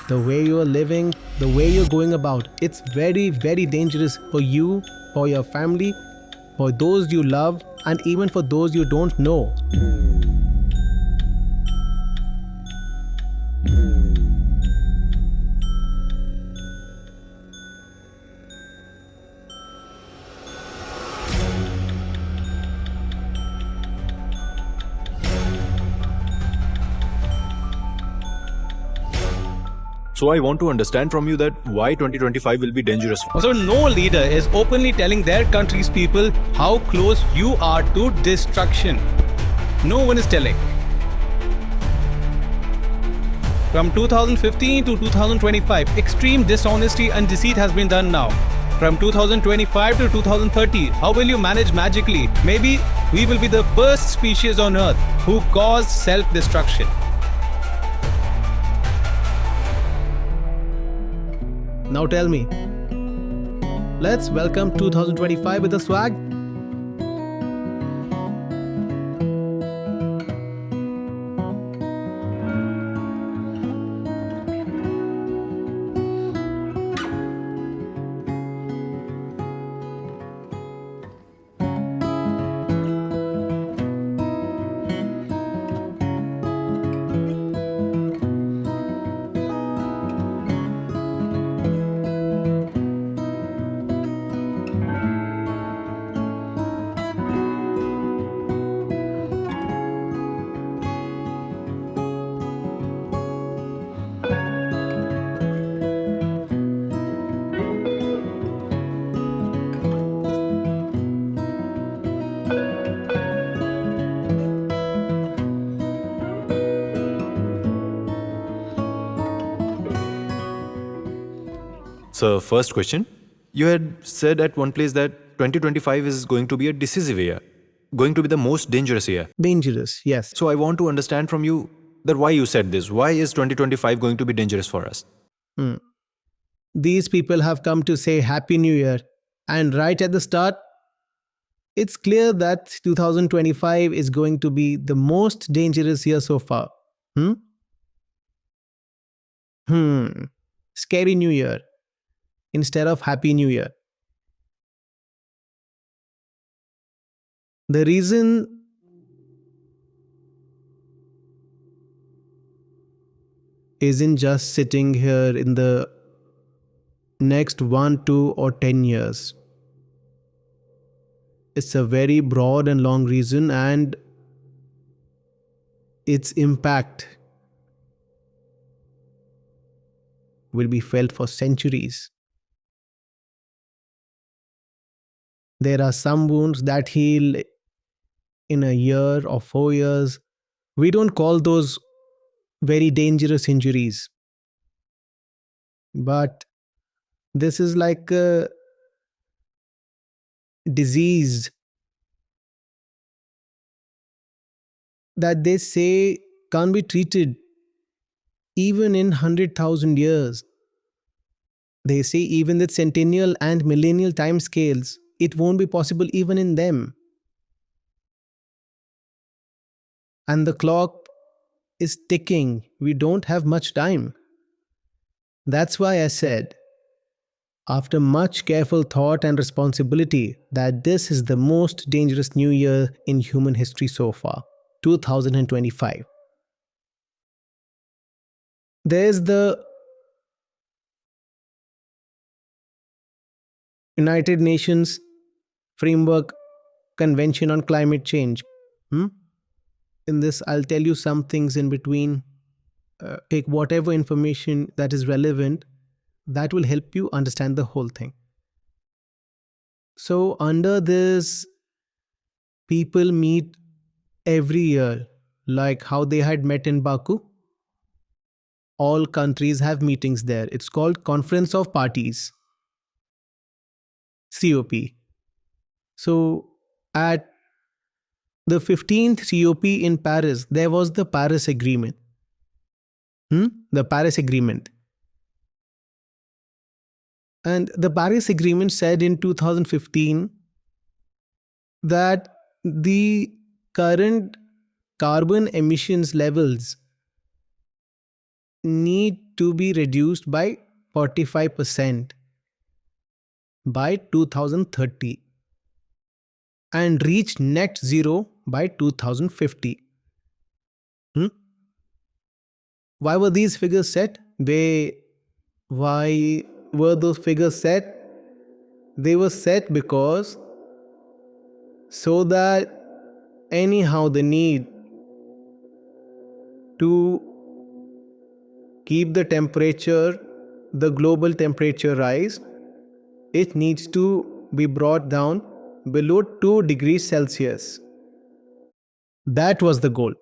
the way you are living, the way you're going about. It's very, very dangerous for you, for your family, for those you love, and even for those you don't know. So I want to understand from you that why 2025 will be dangerous. So no leader is openly telling their country's people how close you are to destruction. No one is telling. From 2015 to 2025, extreme dishonesty and deceit has been done now. From 2025 to 2030, how will you manage magically? Maybe we will be the first species on Earth who cause self-destruction. Now tell me, let's welcome 2025 with a swag. So first question, you had said at one place that 2025 is going to be a decisive year, going to be the most dangerous year. Dangerous, yes. So I want to understand from you that why you said this. Why is 2025 going to be dangerous for us? These people have come to say Happy New Year, and right at the start, it's clear that 2025 is going to be the most dangerous year so far. Scary New Year instead of Happy New Year. The reason isn't just sitting here in the next 1, 2, or 10 years. It's a very broad and long reason, and its impact will be felt for centuries. There are some wounds that heal in a year or 4 years. We don't call those very dangerous injuries. But this is like a disease that they say can't be treated even in 100,000 years. They say even with centennial and millennial time scales, it won't be possible even in them. And the clock is ticking. We don't have much time. That's why I said, after much careful thought and responsibility, that this is the most dangerous new year in human history so far, 2025. There's the United Nations Framework Convention on Climate Change. In this, I'll tell you some things in between. Take whatever information that is relevant that will help you understand the whole thing. So, under this, people meet every year, like how they had met in Baku. All countries have meetings there. It's called Conference of Parties, COP. So, at the 15th COP in Paris, there was the Paris Agreement. The Paris Agreement. And the Paris Agreement said in 2015 that the current carbon emissions levels need to be reduced by 45% by 2030 and reach net zero by 2050. Why were these figures set? Why were those figures set? They were set because so that anyhow the need to keep the temperature, the global temperature rise, it needs to be brought down below 2 degrees Celsius. That was the goal.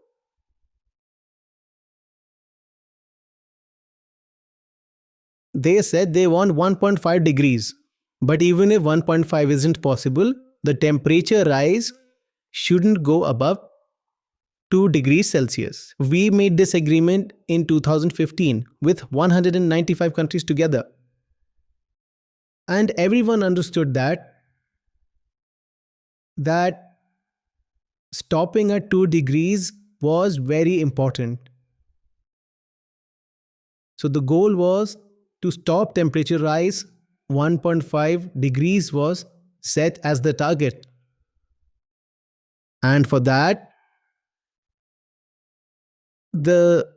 They said they want 1.5 degrees. But even if 1.5 isn't possible, the temperature rise shouldn't go above 2 degrees Celsius. We made this agreement in 2015 with 195 countries together. And everyone understood that stopping at 2 degrees was very important. So the goal was to stop temperature rise. 1.5 degrees was set as the target. And for that, the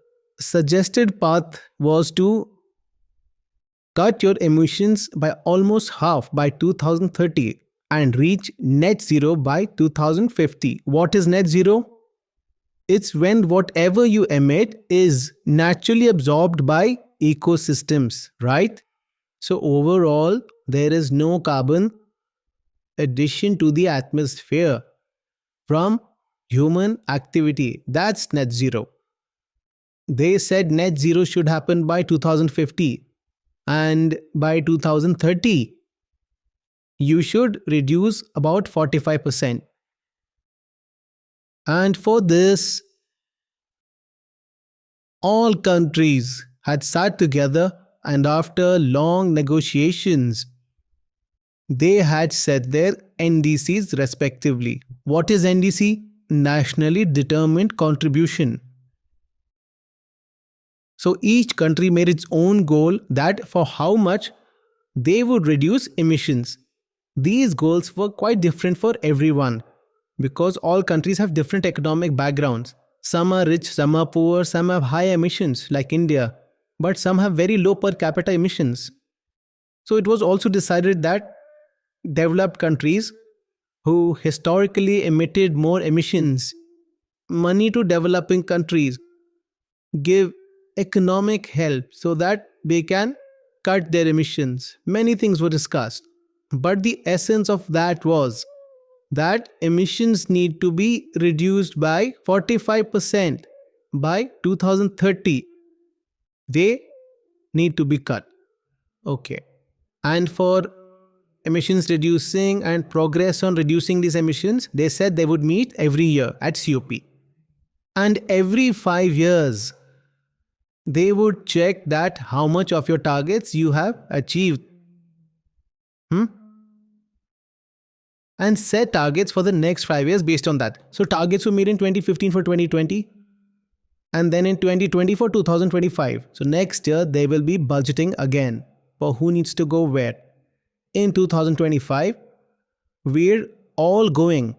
suggested path was to cut your emissions by almost half by 2030 and reach net zero by 2050. What is net zero? It's when whatever you emit is naturally absorbed by ecosystems, right? So overall, there is no carbon addition to the atmosphere from human activity. That's net zero. They said net zero should happen by 2050, and by 2030 you should reduce about 45%. And for this, all countries had sat together, and after long negotiations they had set their NDCs respectively. What is NDC? Nationally determined contribution. So each country made its own goal that for how much they would reduce emissions. These goals were quite different for everyone because all countries have different economic backgrounds. Some are rich, some are poor, some have high emissions like India, but some have very low per capita emissions. So it was also decided that developed countries who historically emitted more emissions, money to developing countries, give economic help so that they can cut their emissions. Many things were discussed. But the essence of that was that emissions need to be reduced by 45% by 2030. They need to be cut. Okay. And for emissions reducing and progress on reducing these emissions, they said they would meet every year at COP. And every 5 years, they would check that how much of your targets you have achieved. And set targets for the next 5 years based on that. So targets were made in 2015 for 2020 and then in 2020 for 2025. So next year they will be budgeting again for who needs to go where. In 2025, we're all going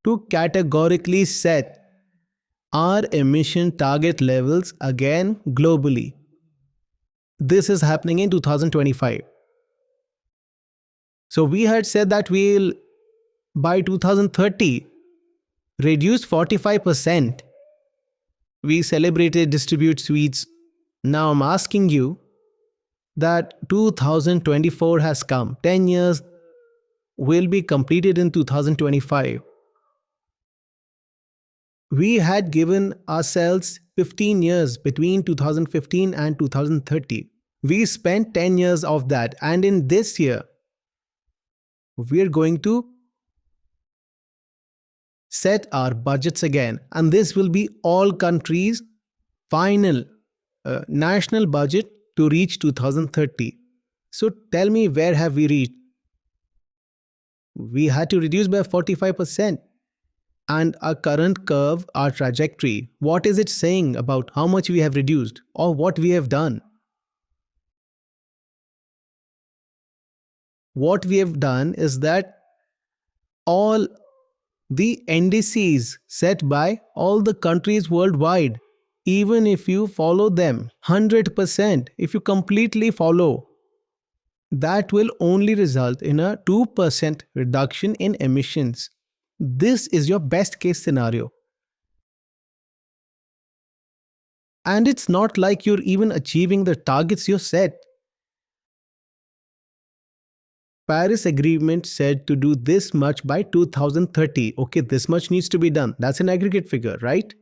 to categorically set our emission target levels again globally. This is happening in 2025. So we had said that we'll, by 2030, reduce 45%. We celebrated distribute sweets. Now I'm asking you that 2024 has come. 10 years will be completed in 2025. We had given ourselves 15 years between 2015 and 2030. We spent 10 years of that, and in this year, we're going to set our budgets again, and this will be all countries' final national budget to reach 2030. So tell me, where have we reached? We had to reduce by 45%. And our current curve, our trajectory, what is it saying about how much we have reduced or what we have done? What we have done is that all the NDCs set by all the countries worldwide, even if you follow them 100%, if you completely follow, that will only result in a 2% reduction in emissions. This is your best case scenario. And it's not like you're even achieving the targets you set. Paris Agreement said to do this much by 2030. Okay, this much needs to be done. That's an aggregate figure, right?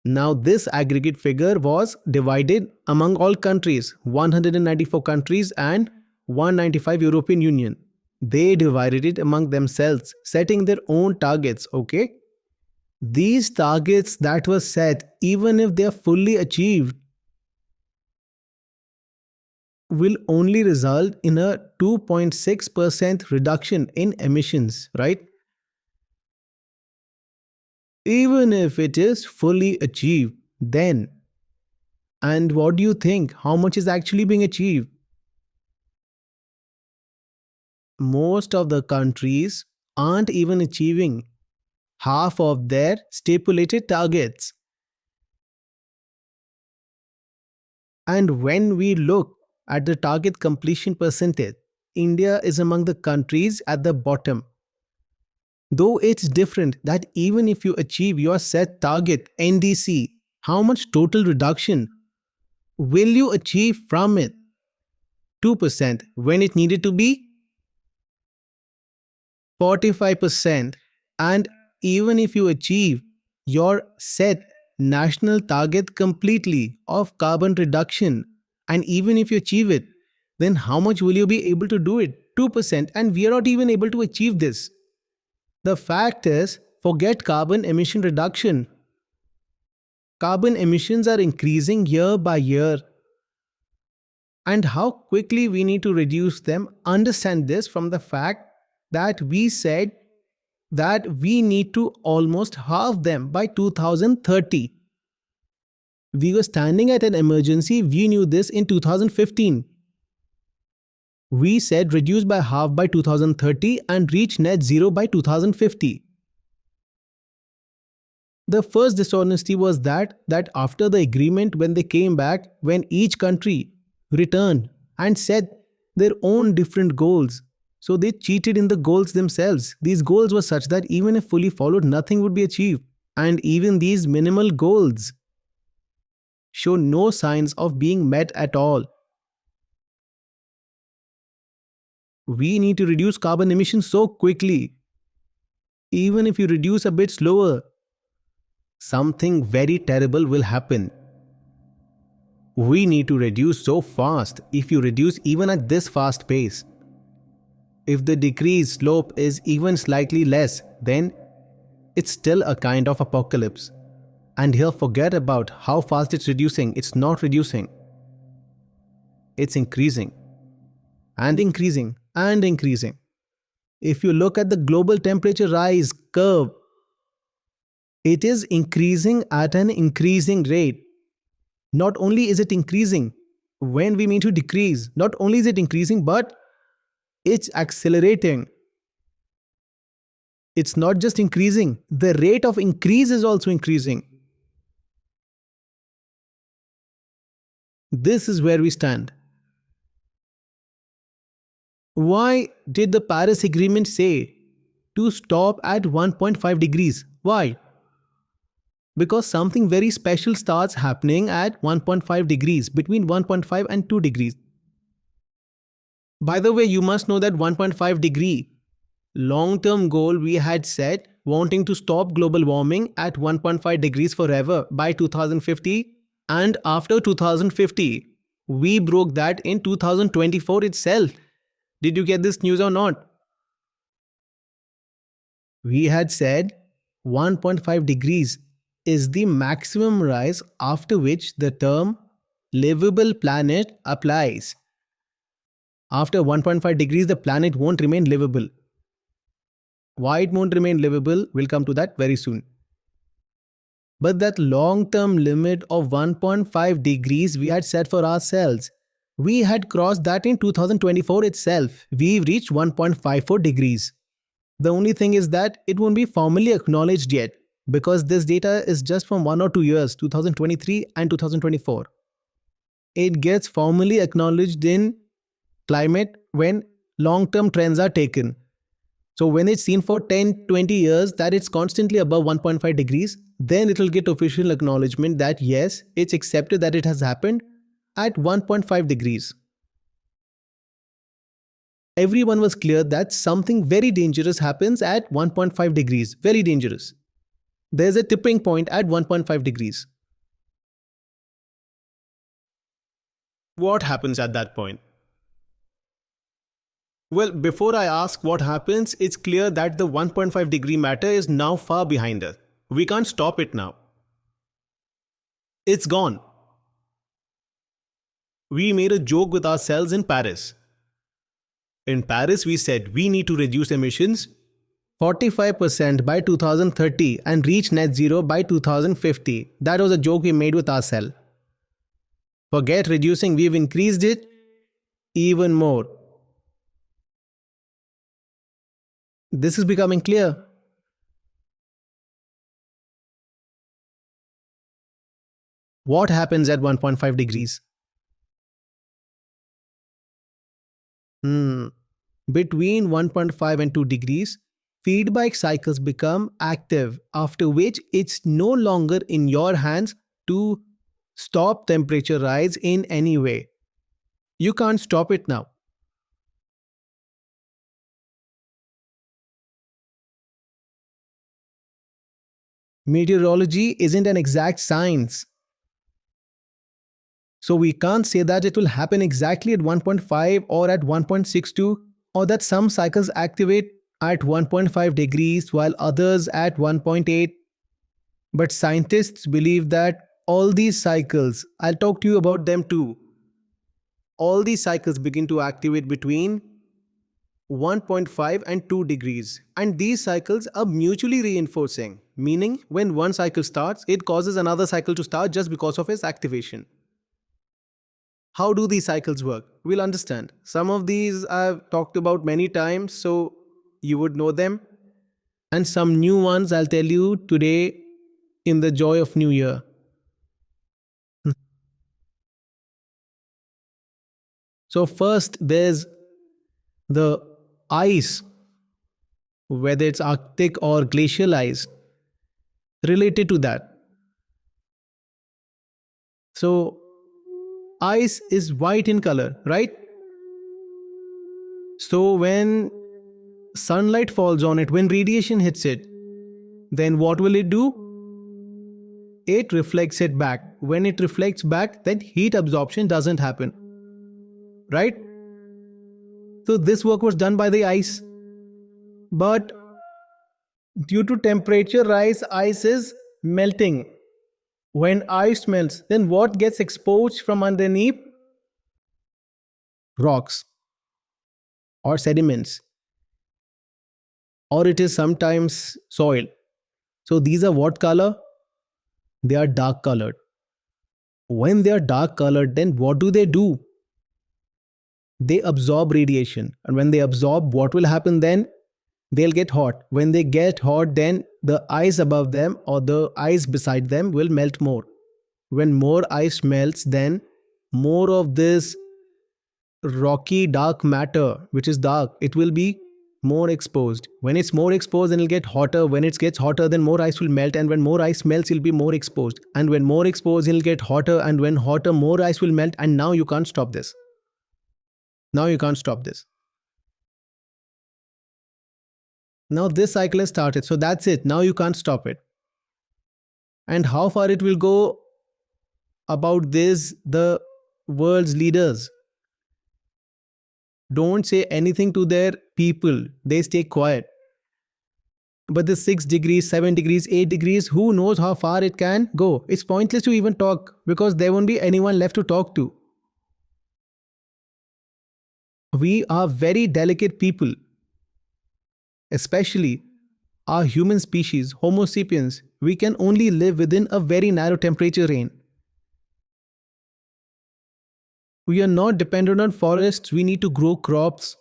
Now, this aggregate figure was divided among all countries, 194 countries and 195 European Union. They divided it among themselves, setting their own targets, okay? These targets that were set, even if they are fully achieved, will only result in a 2.6% reduction in emissions, right? Even if it is fully achieved, then. And what do you think? How much is actually being achieved? Most of the countries aren't even achieving half of their stipulated targets. And when we look at the target completion percentage, India is among the countries at the bottom. Though it's different that even if you achieve your set target NDC, how much total reduction will you achieve from it? 2% when it needed to be 45%. And even if you achieve your set national target completely of carbon reduction, and even if you achieve it, then how much will you be able to do it? 2%, and we are not even able to achieve this. The fact is, forget carbon emission reduction. Carbon emissions are increasing year by year. And how quickly we need to reduce them, understand this from the fact that we said that we need to almost halve them by 2030. We were standing at an emergency, we knew this in 2015. We said reduce by half by 2030 and reach net zero by 2050. The first dishonesty was that after the agreement, when they came back, when each country returned and set their own different goals, so they cheated in the goals themselves. These goals were such that even if fully followed, nothing would be achieved. And even these minimal goals show no signs of being met at all. We need to reduce carbon emissions so quickly. Even if you reduce a bit slower, something very terrible will happen. We need to reduce so fast. If you reduce even at this fast pace, if the decrease slope is even slightly less, then it's still a kind of apocalypse. And here, forget about how fast it's reducing. It's not reducing. It's increasing. And increasing. And increasing. If you look at the global temperature rise curve, it is increasing at an increasing rate. Not only is it increasing when we mean to decrease, not only is it increasing, but it's accelerating. It's not just increasing, the rate of increase is also increasing. This is where we stand. Why did the Paris Agreement say to stop at 1.5 degrees? Why? Because something very special starts happening at 1.5 degrees, between 1.5 and 2 degrees. By the way, you must know that 1.5 degree long-term goal we had set, wanting to stop global warming at 1.5 degrees forever by 2050, and after 2050, we broke that in 2024 itself. Did you get this news or not? We had said 1.5 degrees is the maximum rise after which the term livable planet applies. After 1.5 degrees, the planet won't remain livable. Why it won't remain livable, we'll come to that very soon. But that long-term limit of 1.5 degrees we had set for ourselves, we had crossed that in 2024 itself. We've reached 1.54 degrees. The only thing is that it won't be formally acknowledged yet because this data is just from 1 or 2 years, 2023 and 2024. It gets formally acknowledged in climate when long-term trends are taken. So when it's seen for 10, 20 years that it's constantly above 1.5 degrees, then it will get official acknowledgement that yes, it's accepted that it has happened at 1.5 degrees. Everyone was clear that something very dangerous happens at 1.5 degrees. Very dangerous. There's a tipping point at 1.5 degrees. What happens at that point? Well, before I ask what happens, it's clear that the 1.5 degree matter is now far behind us. We can't stop it now. It's gone. We made a joke with ourselves in Paris. In Paris, we said we need to reduce emissions 45% by 2030 and reach net zero by 2050. That was a joke we made with ourselves. Forget reducing, we've increased it even more. This is becoming clear. What happens at 1.5 degrees? Between 1.5 and 2 degrees, feedback cycles become active, after which it's no longer in your hands to stop temperature rise in any way. You can't stop it now. Meteorology isn't an exact science. So we can't say that it will happen exactly at 1.5 or at 1.62, or that some cycles activate at 1.5 degrees while others at 1.8. But scientists believe that all these cycles, I'll talk to you about them too, all these cycles begin to activate between 1.5 and 2 degrees. And these cycles are mutually reinforcing, meaning when one cycle starts, it causes another cycle to start just because of its activation. How do these cycles work? We'll understand. Some of these I've talked about many times, so you would know them. And some new ones I'll tell you today in the joy of New Year. So first there's the ice, whether it's Arctic or glacial ice, related to that. So ice is white in color, right? So when sunlight falls on it, when radiation hits it, then what will it do? It reflects it back. When it reflects back, then heat absorption doesn't happen, right? So this work was done by the ice. But due to temperature rise, ice is melting. When ice melts, then what gets exposed from underneath? Rocks or sediments, or it is sometimes soil. So these are what color? They are dark colored. When they are dark colored, then what do? They absorb radiation. And when they absorb, what will happen then? They'll get hot. When they get hot, then the ice above them or the ice beside them will melt more. When more ice melts, then more of this rocky dark matter, which is dark, it will be more exposed. When it's more exposed, then it'll get hotter. When it gets hotter, then more ice will melt. And when more ice melts, it'll be more exposed. And when more exposed, it'll get hotter. And when hotter, more ice will melt. And now you can't stop this. Now you can't stop this. Now this cycle has started. So that's it. Now you can't stop it. And how far it will go, about this, the world's leaders don't say anything to their people. They stay quiet. But the 6 degrees, 7 degrees, 8 degrees, who knows how far it can go? It's pointless to even talk because there won't be anyone left to talk to. We are very delicate people. Especially our human species, Homo sapiens, we can only live within a very narrow temperature range. We are not dependent on forests, we need to grow crops,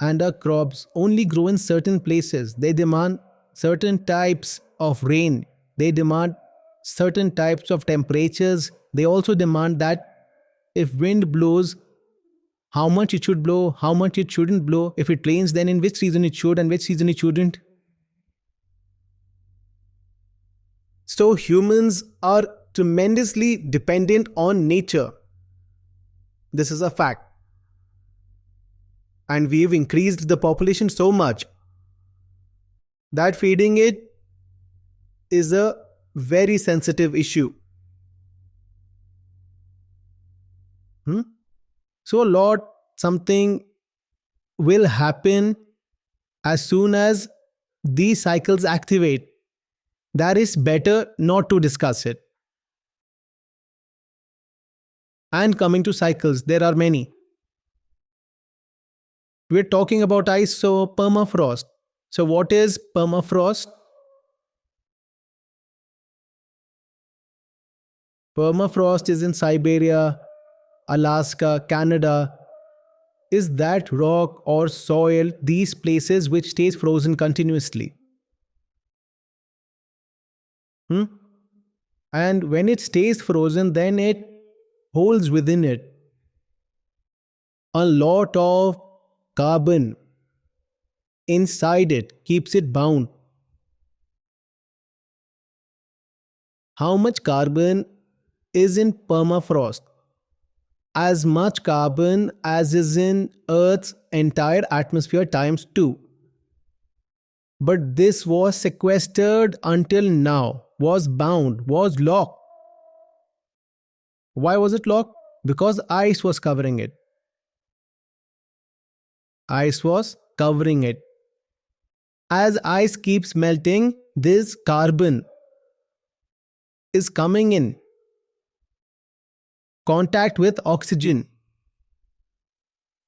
and our crops only grow in certain places. They demand certain types of rain, they demand certain types of temperatures. They also demand that if wind blows, how much it should blow, how much it shouldn't blow. If it rains, then in which season it should and which season it shouldn't. So humans are tremendously dependent on nature. This is a fact. And we've increased the population so much that feeding it is a very sensitive issue. So something will happen as soon as these cycles activate. That is better not to discuss it. And coming to cycles, there are many. We're talking about ice, so permafrost. So what is permafrost? Permafrost is in Siberia, Alaska, Canada. Is that rock or soil, these places which stays frozen continuously? And when it stays frozen, then it holds within it a lot of carbon inside it, keeps it bound. How much carbon is in permafrost? As much carbon as is in Earth's entire atmosphere times 2. But this was sequestered until now, was bound, was locked. Why was it locked? Because ice was covering it. Ice was covering it. As ice keeps melting, this carbon is coming in contact with oxygen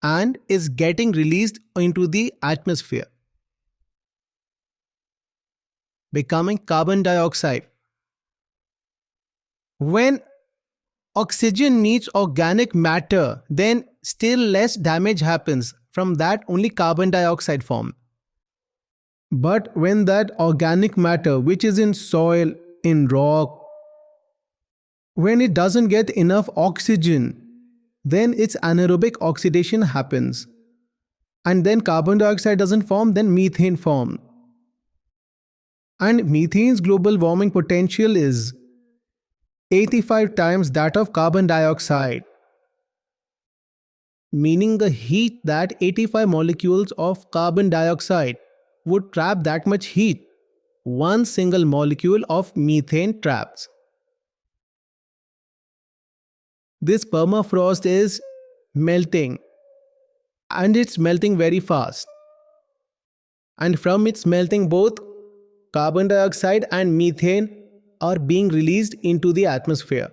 and is getting released into the atmosphere, becoming carbon dioxide. When oxygen meets organic matter, then still less damage happens. From that, only carbon dioxide forms. But when that organic matter, which is in soil, in rock, when it doesn't get enough oxygen, then its anaerobic oxidation happens. And then carbon dioxide doesn't form, then methane forms. And methane's global warming potential is 85 times that of carbon dioxide. Meaning the heat that 85 molecules of carbon dioxide would trap, that much heat one single molecule of methane traps. This permafrost is melting, and it's melting very fast. And from its melting, both carbon dioxide and methane are being released into the atmosphere.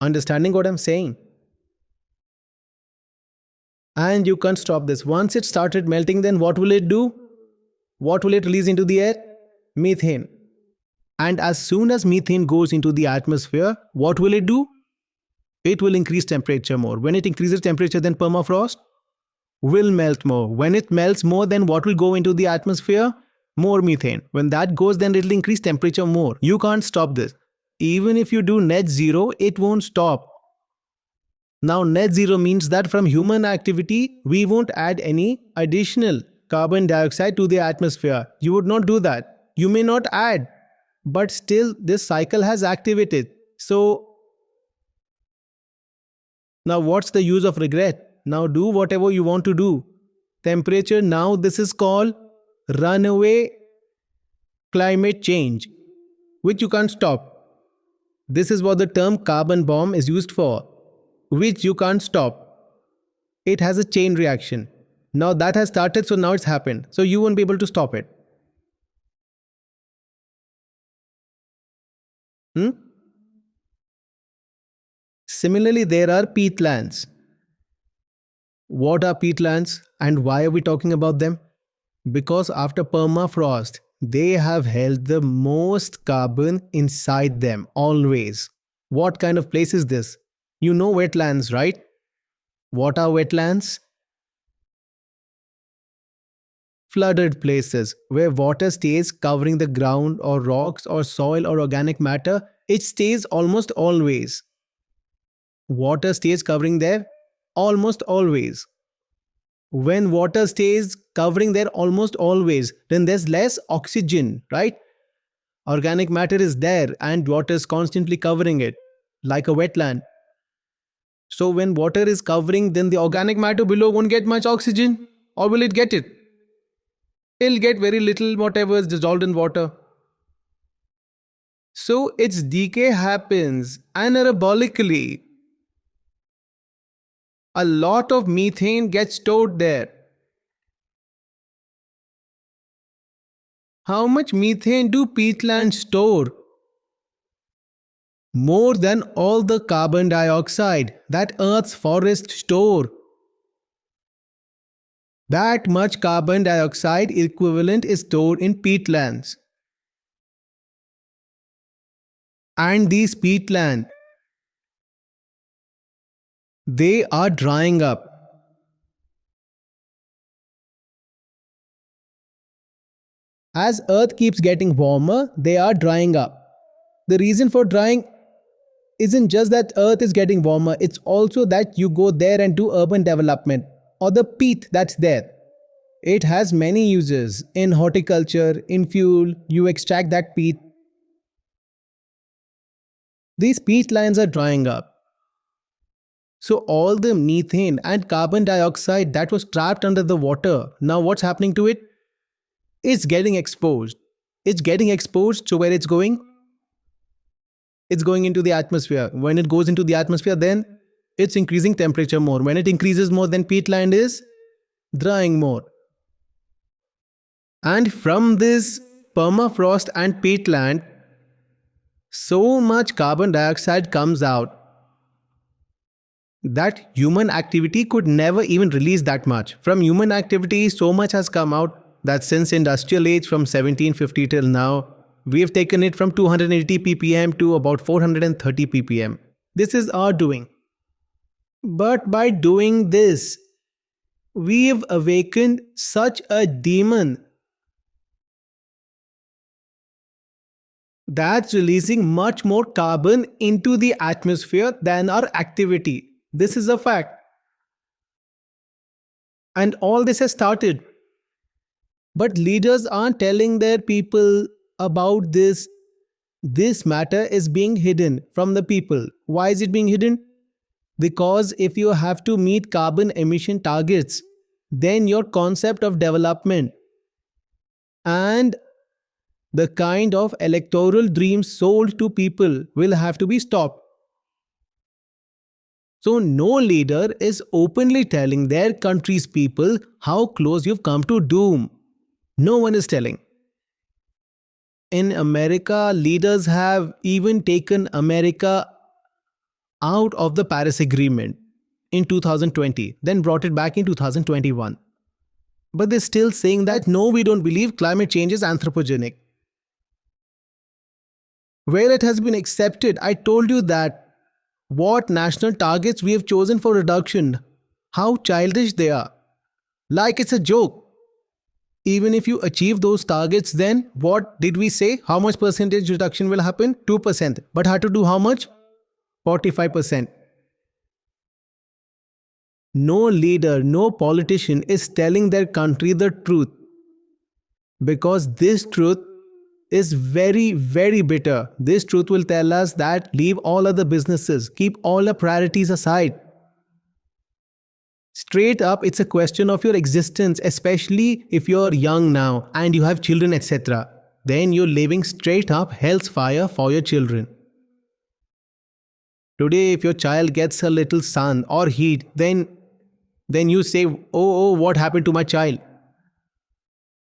Understanding what I'm saying? And you can't stop this. Once it started melting, then what will it do? What will it release into the air? Methane. And as soon as methane goes into the atmosphere, what will it do? It will increase temperature more. When it increases temperature, then permafrost will melt more. When it melts more, then what will go into the atmosphere? More methane. When that goes, then it will increase temperature more. You can't stop this. Even if you do net zero, it won't stop. Now net zero means that from human activity, we won't add any additional carbon dioxide to the atmosphere. You would not do that. You may not add, but still this cycle has activated. So now what's the use of regret? Now do whatever you want to do. Temperature, now this is called runaway climate change, which you can't stop. This is what the term carbon bomb is used for, which you can't stop. It has a chain reaction. Now that has started, so now it's happened. So you won't be able to stop it. Similarly, there are peatlands. What are peatlands and why are we talking about them? Because after permafrost, they have held the most carbon inside them always. What kind of place is this? You know wetlands, right? What are wetlands? Flooded places where water stays covering the ground or rocks or soil or organic matter. It stays almost always. Water stays covering there almost always. When water stays covering there almost always, then there's less oxygen, right? Organic matter is there and water is constantly covering it, like a wetland. So when water is covering, then the organic matter below won't get much oxygen. Or will it get it? It'll get very little, whatever is dissolved in water. So its decay happens anaerobolically. A lot of methane gets stored there. How much methane do peatlands store? More than all the carbon dioxide that Earth's forests store. That much carbon dioxide equivalent is stored in peatlands. And these peatlands, they are drying up. As Earth keeps getting warmer, they are drying up. The reason for drying isn't just that Earth is getting warmer, it's also that you go there and do urban development, or the peat that's there. It has many uses. In horticulture, in fuel, you extract that peat. These peatlands are drying up. So all the methane and carbon dioxide that was trapped under the water, now what's happening to it? It's getting exposed. It's getting exposed, so where it's going? It's going into the atmosphere. When it goes into the atmosphere, then it's increasing temperature more. When it increases more, then peatland is drying more. And from this permafrost and peatland, so much carbon dioxide comes out that human activity could never even release that much. From human activity, so much has come out that since industrial age from 1750 till now, we have taken it from 280 ppm to about 430 ppm. This is our doing. But by doing this, we have awakened such a demon that's releasing much more carbon into the atmosphere than our activity. This is a fact. And all this has started. But leaders aren't telling their people about this. This matter is being hidden from the people. Why is it being hidden? Because if you have to meet carbon emission targets, then your concept of development and the kind of electoral dreams sold to people will have to be stopped. So no leader is openly telling their country's people how close you've come to doom. No one is telling. In America, leaders have even taken America out of the Paris Agreement in 2020, then brought it back in 2021. But they're still saying that no, we don't believe climate change is anthropogenic. Where it has been accepted, I told you that what national targets we have chosen for reduction, how childish they are. Like it's a joke. Even if you achieve those targets, then what did we say? How much percentage reduction will happen? 2%. But had to do how much? 45%. No leader, no politician is telling their country the truth. Because this truth is very, very bitter. This truth will tell us that leave all other businesses, keep all the priorities aside. Straight up, it's a question of your existence, especially if you're young now and you have children, etc. Then you're living straight up hell's fire for your children. Today, if your child gets a little sun or heat, then you say, oh, what happened to my child?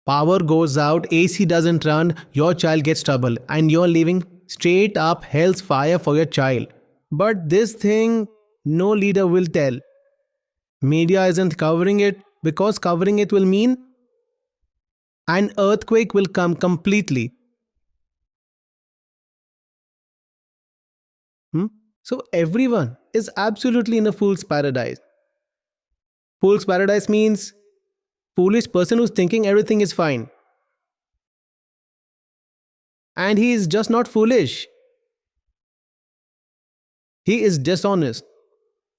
Power goes out, AC doesn't run, your child gets trouble, and you're living straight up hell's fire for your child. But this thing, no leader will tell. Media isn't covering it because covering it will mean an earthquake will come completely. So everyone is absolutely in a fool's paradise. Fool's paradise means foolish person who's thinking everything is fine. And he is just not foolish. He is dishonest.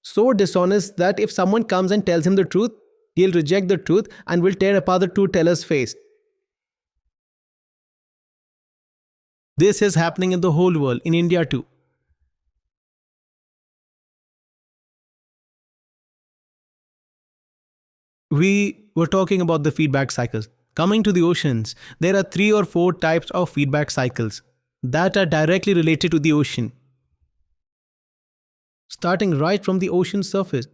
So dishonest that if someone comes and tells him the truth, he'll reject the truth and will tear apart the truth teller's face. This is happening in the whole world, in India too. We were talking about the feedback cycles. Coming to the oceans, there are 3 or 4 types of feedback cycles that are directly related to the ocean. Starting right from the ocean surface.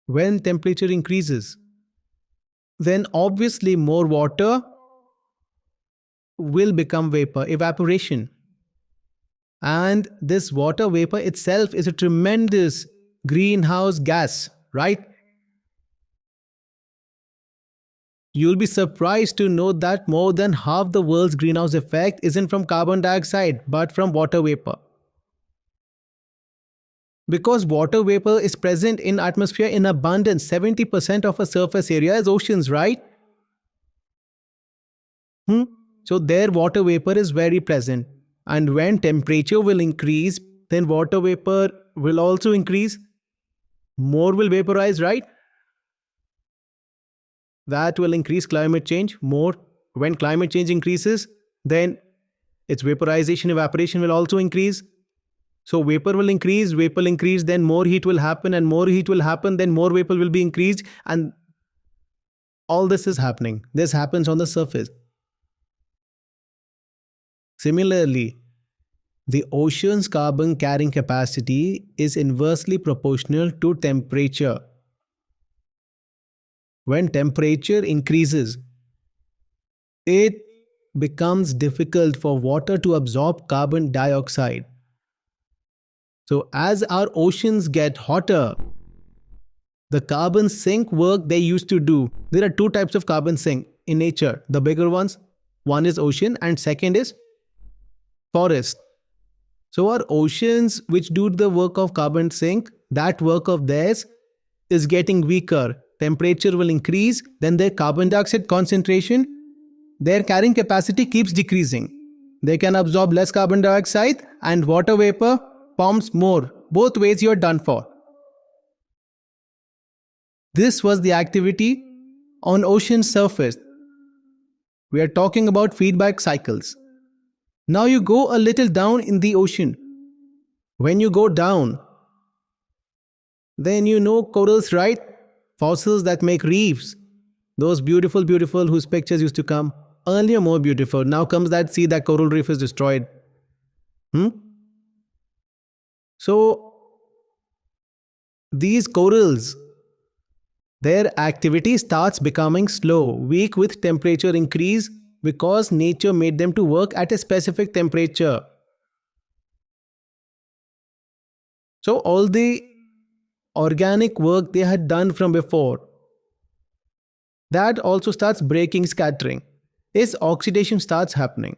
When temperature increases, then obviously more water will become vapor, evaporation. And this water vapor itself is a tremendous greenhouse gas, right? You'll be surprised to know that more than half the world's greenhouse effect isn't from carbon dioxide but from water vapor. Because water vapor is present in atmosphere in abundance, 70% of a surface area is oceans, right? So there water vapor is very present. And when temperature will increase, then water vapor will also increase. More will vaporize, right? That will increase climate change more. When climate change increases, then its vaporization, evaporation will also increase. So vapor will increase, then more heat will happen, and more heat will happen, then more vapor will be increased, and all this is happening. This happens on the surface. Similarly, the ocean's carbon carrying capacity is inversely proportional to temperature. When temperature increases, it becomes difficult for water to absorb carbon dioxide. So as our oceans get hotter, the carbon sink work they used to do, there are 2 types of carbon sink in nature, the bigger ones. One is ocean and second is forest. So our oceans which do the work of carbon sink, that work of theirs is getting weaker. Temperature will increase, then their carbon dioxide concentration, their carrying capacity keeps decreasing. They can absorb less carbon dioxide and water vapor forms more. Both ways you are done for. This was the activity on ocean surface. We are talking about feedback cycles. Now you go a little down in the ocean. When you go down, then you know corals, right? Fossils that make reefs. Those beautiful whose pictures used to come. Earlier more beautiful. Now comes that sea, that coral reef is destroyed. So these corals, their activity starts becoming slow, weak with temperature increase because nature made them to work at a specific temperature. So all the organic work they had done from before, that also starts breaking, scattering. This oxidation starts happening.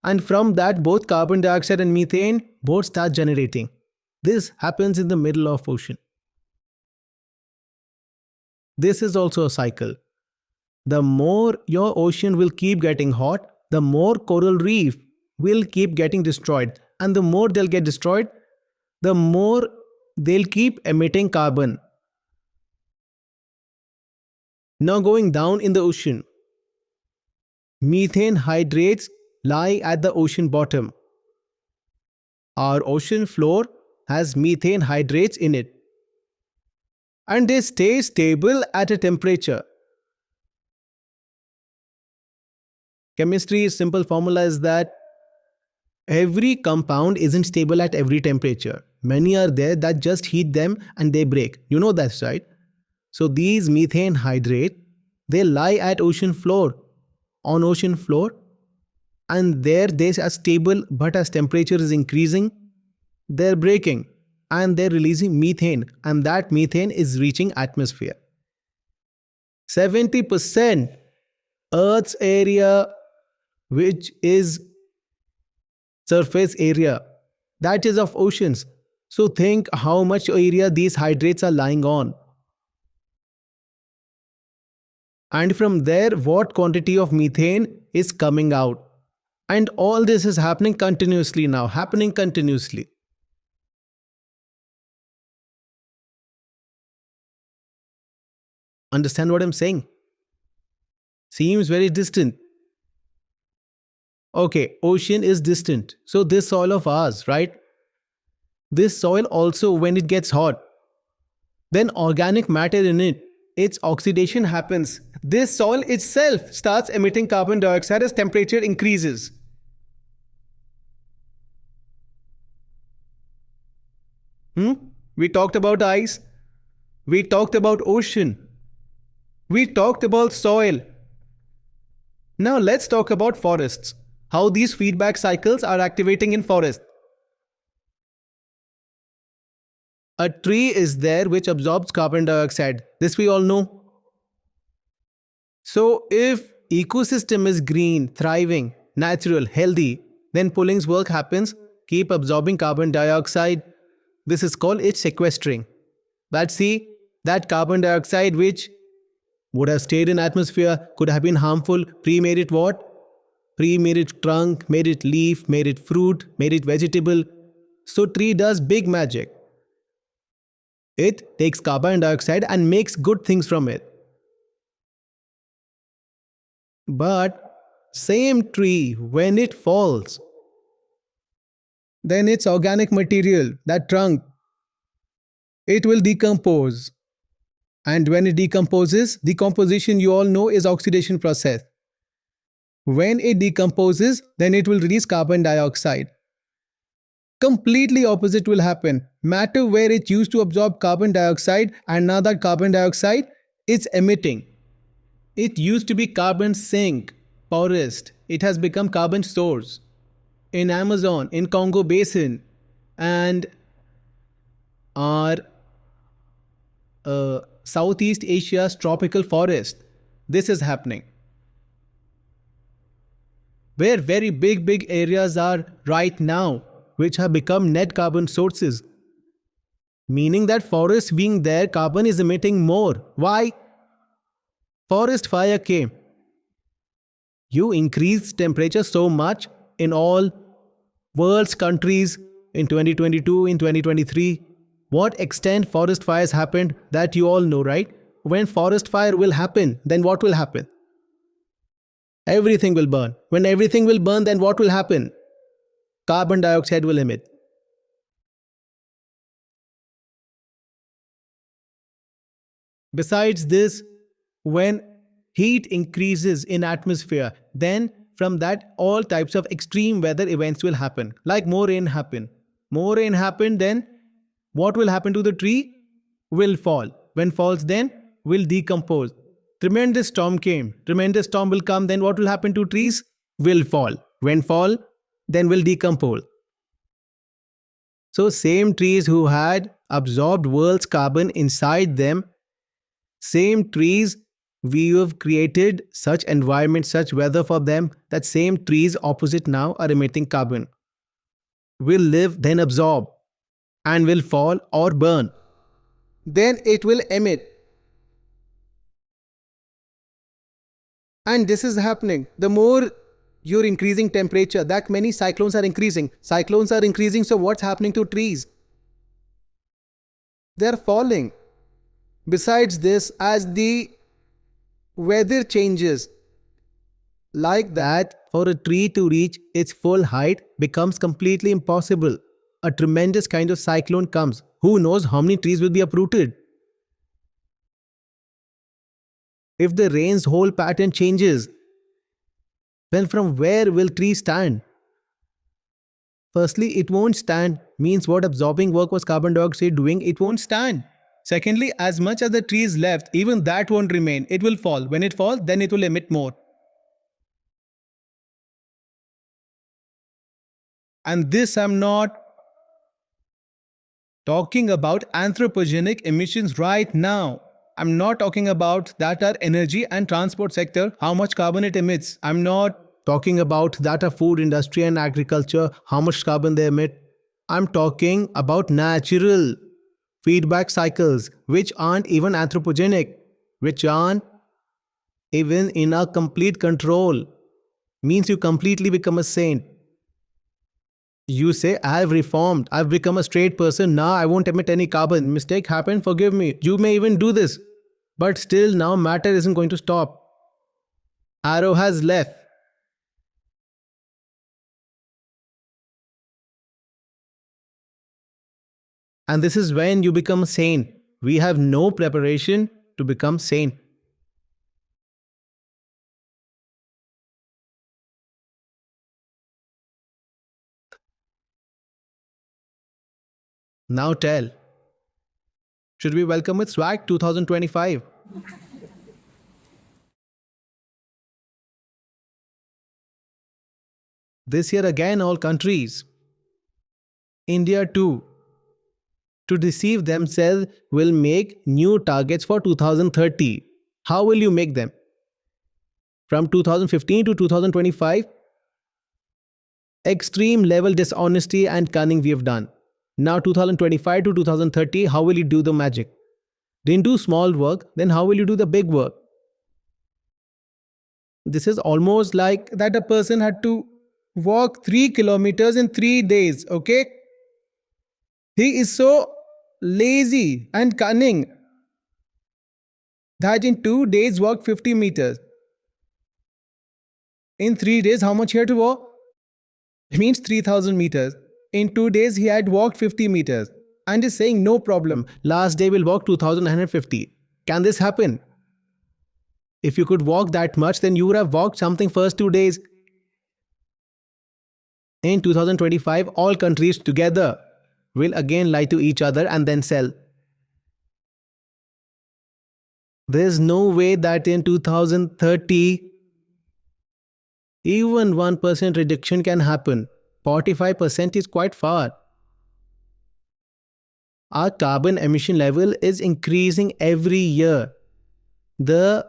And from that, both carbon dioxide and methane both start generating. This happens in the middle of ocean. This is also a cycle. The more your ocean will keep getting hot, the more coral reef will keep getting destroyed. And the more they'll get destroyed, the more they'll keep emitting carbon. Now going down in the ocean, methane hydrates lie at the ocean bottom. Our ocean floor has methane hydrates in it. And they stay stable at a temperature. Chemistry's simple formula is that every compound isn't stable at every temperature. Many are there that just heat them and they break. You know that's right. So these methane hydrate, they lie at ocean floor. On ocean floor, and there they are stable, but as temperature is increasing, they're breaking and they're releasing methane, and that methane is reaching atmosphere. 70% Earth's area, which is surface area, that is of oceans. So think how much area these hydrates are lying on. And from there, what quantity of methane is coming out. And all this is happening continuously now, happening continuously. Understand what I'm saying? Seems very distant. Okay, ocean is distant. So this soil of ours, right? This soil also, when it gets hot, then organic matter in it, its oxidation happens. This soil itself starts emitting carbon dioxide as temperature increases. We talked about ice. We talked about ocean. We talked about soil. Now let's talk about forests. How these feedback cycles are activating in forests. A tree is there which absorbs carbon dioxide. This we all know. So if ecosystem is green, thriving, natural, healthy, then pulling's work happens, keep absorbing carbon dioxide. This is called its sequestering. But see, that carbon dioxide which would have stayed in atmosphere, could have been harmful, tree made it what? Tree made it trunk, made it leaf, made it fruit, made it vegetable. So tree does big magic. It takes carbon dioxide and makes good things from it. But same tree, when it falls, then its organic material, that trunk, it will decompose. And when it decomposes, decomposition you all know is oxidation process. When it decomposes, then it will release carbon dioxide. Completely opposite will happen. Matter where it used to absorb carbon dioxide and now that carbon dioxide is emitting. It used to be carbon sink, forest. It has become carbon source. In Amazon, in Congo Basin, and our Southeast Asia's tropical forest, this is happening. Where very big areas are right now, which have become net carbon sources. Meaning that forests being there, carbon is emitting more. Why? Forest fire came. You increased temperature so much in all world's countries in 2022, in 2023. What extent forest fires happened, that you all know, right? When forest fire will happen, then what will happen? Everything will burn. When everything will burn, then what will happen? Carbon dioxide will emit. Besides this, when heat increases in atmosphere, then from that all types of extreme weather events will happen. Like more rain happen. More rain happen, then what will happen to the tree? Will fall. When falls, then will decompose. Tremendous storm came. Tremendous storm will come, then what will happen to trees? Will fall. When fall, then will decompose. So same trees who had absorbed world's carbon inside them, same trees, we have created such environment, such weather for them, that same trees opposite now are emitting carbon. Will live, then absorb, and will fall or burn. Then it will emit. And this is happening. The more you're increasing temperature, that many cyclones are increasing. Cyclones are increasing, so what's happening to trees? They're falling. Besides this, as the weather changes, like that, for a tree to reach its full height becomes completely impossible. A tremendous kind of cyclone comes. Who knows how many trees will be uprooted? If the rain's whole pattern changes, then from where will trees stand? Firstly, it won't stand. Means what absorbing work was carbon dioxide doing, it won't stand. Secondly, as much as the tree is left, even that won't remain. It will fall. When it falls, then it will emit more. And this I'm not talking about anthropogenic emissions right now. I'm not talking about that our energy and transport sector, how much carbon it emits. I'm not talking about that our food industry and agriculture, how much carbon they emit. I'm talking about natural feedback cycles, which aren't even anthropogenic, which aren't even in our complete control. Means you completely become a saint. You say, I've reformed, I've become a straight person, now I won't emit any carbon. Mistake happened, forgive me. You may even do this. But still, now matter isn't going to stop. Arrow has left. And this is when you become a saint. We have no preparation to become saint. Now tell. Should we welcome with swag 2025? This year again all countries, India too, to deceive themselves will make new targets for 2030. How will you make them? From 2015 to 2025, extreme level dishonesty and cunning we have done. Now 2025 to 2030, how will you do the magic? Didn't do small work, then how will you do the big work? This is almost like that a person had to walk 3 kilometers in 3 days, okay? He is so lazy and cunning that in 2 days walked 50 meters. In 3 days, how much he had to walk? It means 3000 meters. In 2 days, he had walked 50 meters and is saying no problem. Last day will walk 2950. Can this happen? If you could walk that much, then you would have walked something first 2 days. In 2025, all countries together will again lie to each other and then sell. There's no way that in 2030, even 1% reduction can happen. 45% is quite far. Our carbon emission level is increasing every year. The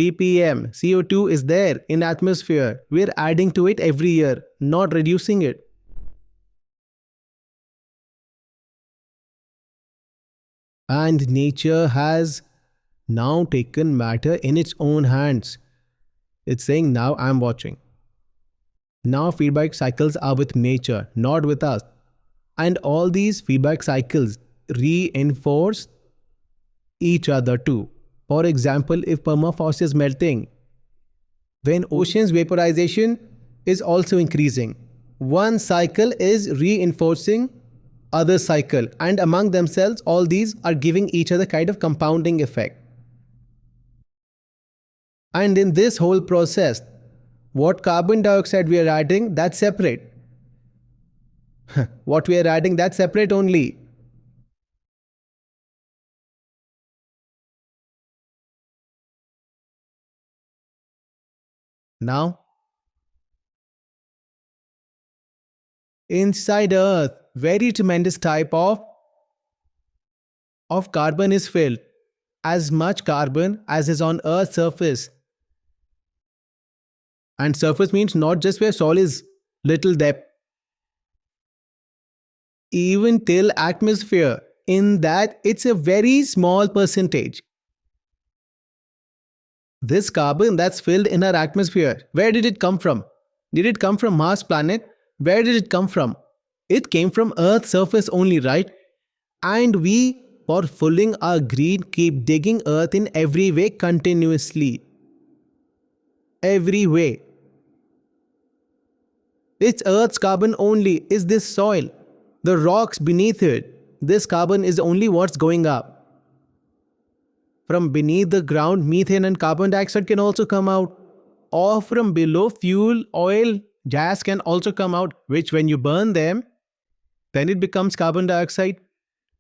ppm CO2 is there in atmosphere. We're adding to it every year, not reducing it. And nature has now taken matter in its own hands. It's saying, now I'm watching. Now feedback cycles are with nature, not with us. And all these feedback cycles reinforce each other too. For example, if permafrost is melting, then ocean's vaporization is also increasing. One cycle is reinforcing other cycle, and among themselves all these are giving each other kind of compounding effect. And in this whole process, what carbon dioxide we are adding, that's separate. What we are adding, that's separate only. Now, inside Earth, very tremendous type of carbon is filled. As much carbon as is on Earth's surface. And surface means not just where soil is, little depth. Even till atmosphere, in that it's a very small percentage. This carbon that's filled in our atmosphere, where did it come from? Did it come from Mars planet? Where did it come from? It came from Earth's surface only, right? And we, for fulfilling our greed, keep digging Earth in every way continuously. Every way. It's Earth's carbon only, is this soil. The rocks beneath it, this carbon is only what's going up. From beneath the ground, methane and carbon dioxide can also come out. Or from below, fuel, oil, gas can also come out, which when you burn them, then it becomes carbon dioxide.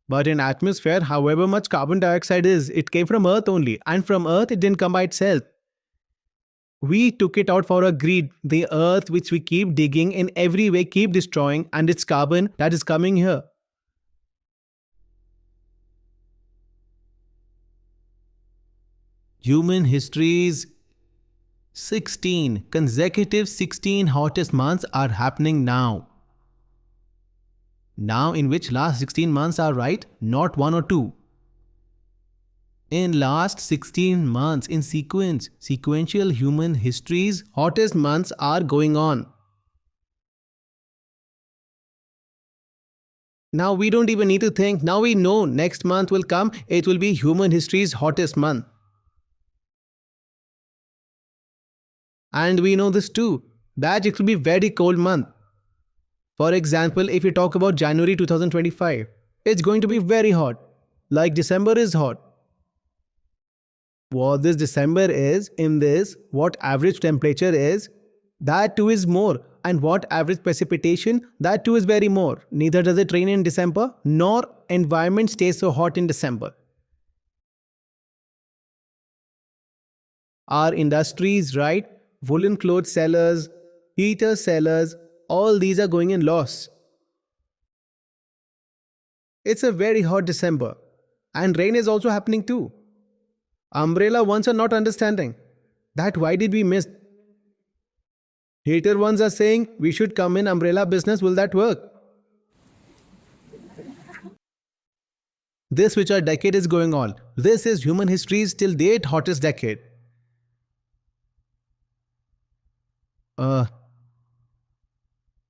But in atmosphere, however much carbon dioxide is, it came from Earth only. And from Earth, it didn't come by itself. We took it out for our greed. The earth, which we keep digging in every way, keep destroying, and its carbon that is coming here. Human history's 16 consecutive 16 hottest months are happening now. Now, in which last 16 months are right, not one or two. In last 16 months in sequential human history's hottest months are going on. Now we don't even need to think. Now we know next month will come. It will be human history's hottest month. And we know this too, that it will be very cold month. For example, if you talk about January 2025, it's going to be very hot. Like December is hot. What this December is, in this, what average temperature is, that too is more. And what average precipitation, that too is very more. Neither does it rain in December, nor environment stays so hot in December. Our industries, right? Woolen clothes sellers, heater sellers, all these are going in loss. It's a very hot December. And rain is also happening too. Umbrella ones are not understanding that why did we miss. Hater ones are saying we should come in umbrella business, will that work? This which our decade is going on, this is human history's till date hottest decade.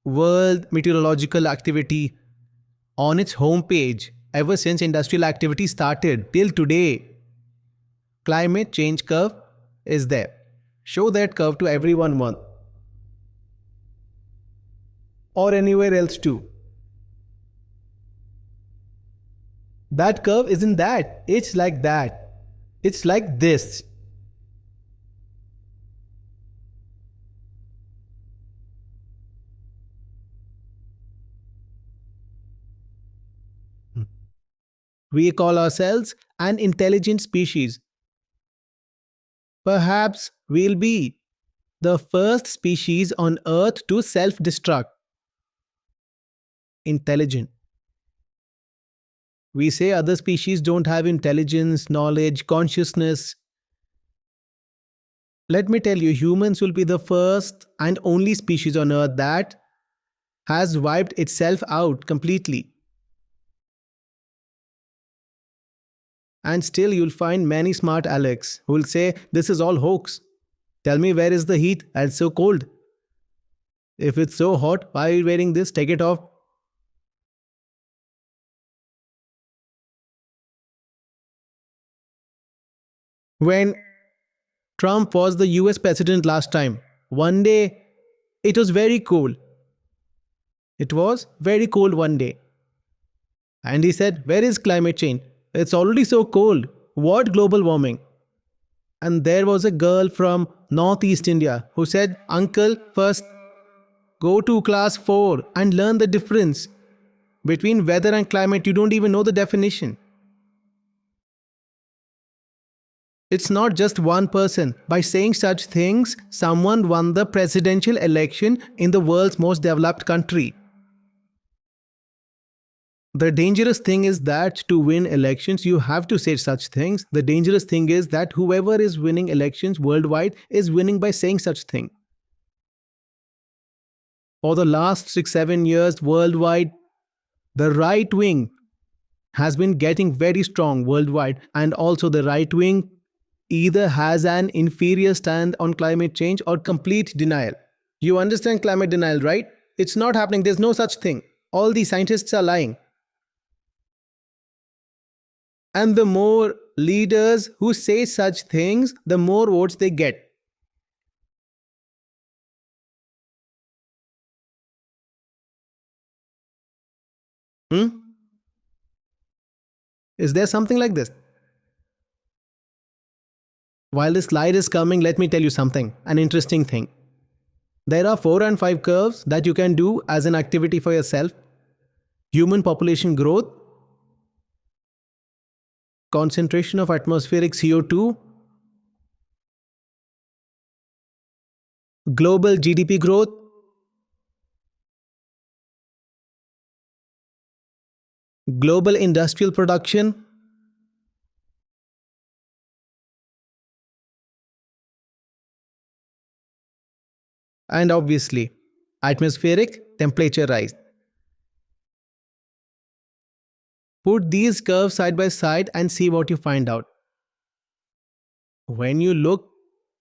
World Meteorological Activity on its homepage ever since industrial activity started till today. Climate change curve is there. Show that curve to everyone once. Or anywhere else too. That curve isn't that. It's like that. It's like this. We call ourselves an intelligent species. Perhaps we'll be the first species on Earth to self-destruct. Intelligent. We say other species don't have intelligence, knowledge, consciousness. Let me tell you, humans will be the first and only species on Earth that has wiped itself out completely. And still you'll find many smart Alex who will say, this is all hoax. Tell me where is the heat and it's so cold. If it's so hot, why are you wearing this? Take it off. When Trump was the US president last time, one day it was very cold. It was very cold one day. And he said, where is climate change? It's already so cold. What global warming? And there was a girl from Northeast India who said, Uncle, first go to class 4 and learn the difference between weather and climate. You don't even know the definition. It's not just one person. By saying such things, someone won the presidential election in the world's most developed country. The dangerous thing is that to win elections, you have to say such things. The dangerous thing is that whoever is winning elections worldwide is winning by saying such thing. For the last 6-7 years worldwide, the right wing has been getting very strong worldwide, and also the right wing either has an inferior stand on climate change or complete denial. You understand climate denial, right? It's not happening. There's no such thing. All the scientists are lying. And the more leaders who say such things, the more votes they get. Is there something like this? While this slide is coming, let me tell you something, an interesting thing. There are 4 and 5 curves that you can do as an activity for yourself. Human population growth, concentration of atmospheric CO2, global GDP growth, global industrial production, and obviously, atmospheric temperature rise. Put these curves side by side and see what you find out. When you look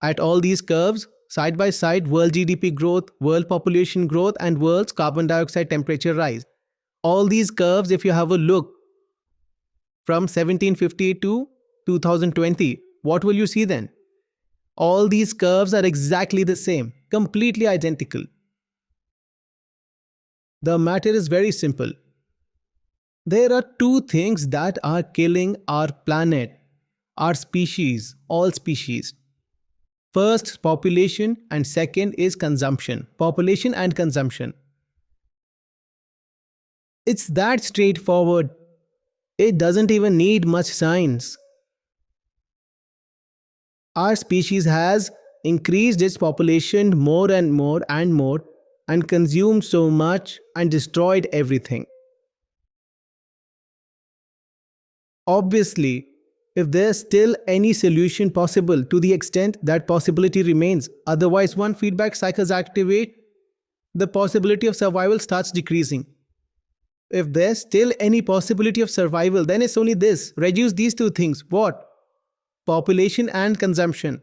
at all these curves side by side, world GDP growth, world population growth, and world's carbon dioxide temperature rise, all these curves, if you have a look from 1750 to 2020, what will you see then? All these curves are exactly the same, completely identical. The matter is very simple. There are two things that are killing our planet, our species, all species. First, population, and second is consumption. Population and consumption. It's that straightforward. It doesn't even need much science. Our species has increased its population more and more and more and consumed so much and destroyed everything. Obviously, if there's still any solution possible to the extent that possibility remains, otherwise one feedback cycles activate, the possibility of survival starts decreasing. If there's still any possibility of survival, then it's only this. Reduce these two things. What? Population and consumption.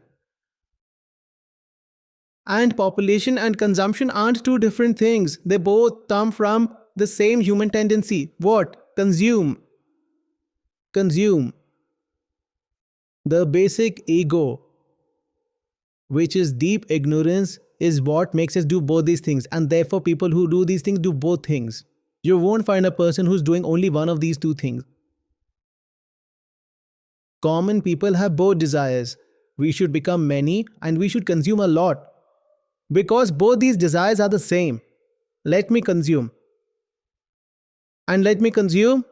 And population and consumption aren't two different things. They both come from the same human tendency. What? Consume. Consume. The basic ego, which is deep ignorance, is what makes us do both these things. And therefore, people who do these things do both things. You won't find a person who's doing only one of these two things. Common people have both desires. We should become many and we should consume a lot. Because both these desires are the same. Let me consume. And let me consume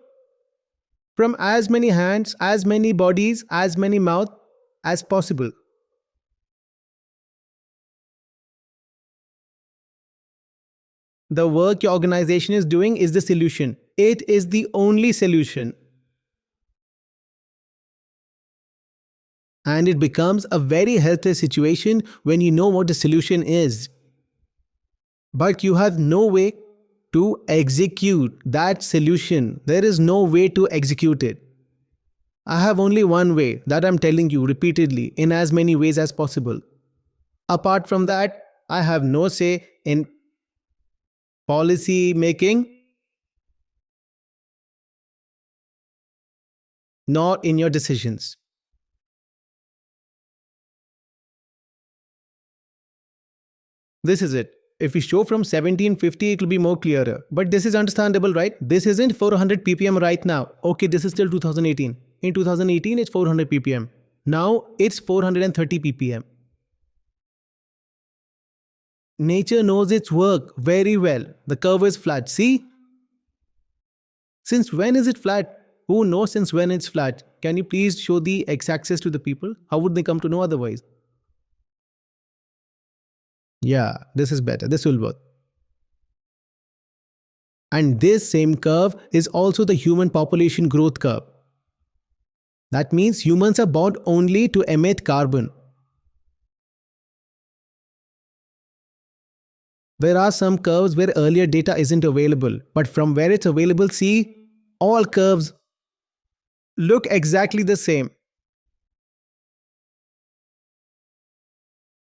from as many hands, as many bodies, as many mouths as possible. The work your organization is doing is the solution. It is the only solution. And it becomes a very healthy situation when you know what the solution is. But you have no way to execute that solution. There is no way to execute it. I have only one way that I'm telling you repeatedly in as many ways as possible. Apart from that, I have no say in policy making, nor in your decisions. This is it. If we show from 1750, it will be more clearer. But this is understandable, right? This isn't 400 ppm right now. Okay, this is still 2018. In 2018, it's 400 ppm. Now, it's 430 ppm. Nature knows its work very well. The curve is flat. See? Since when is it flat? Who knows since when it's flat? Can you please show the x-axis to the people? How would they come to know otherwise? Yeah, this is better. This will work. And this same curve is also the human population growth curve. That means humans are born only to emit carbon. There are some curves where earlier data isn't available, but from where it's available, see, all curves look exactly the same.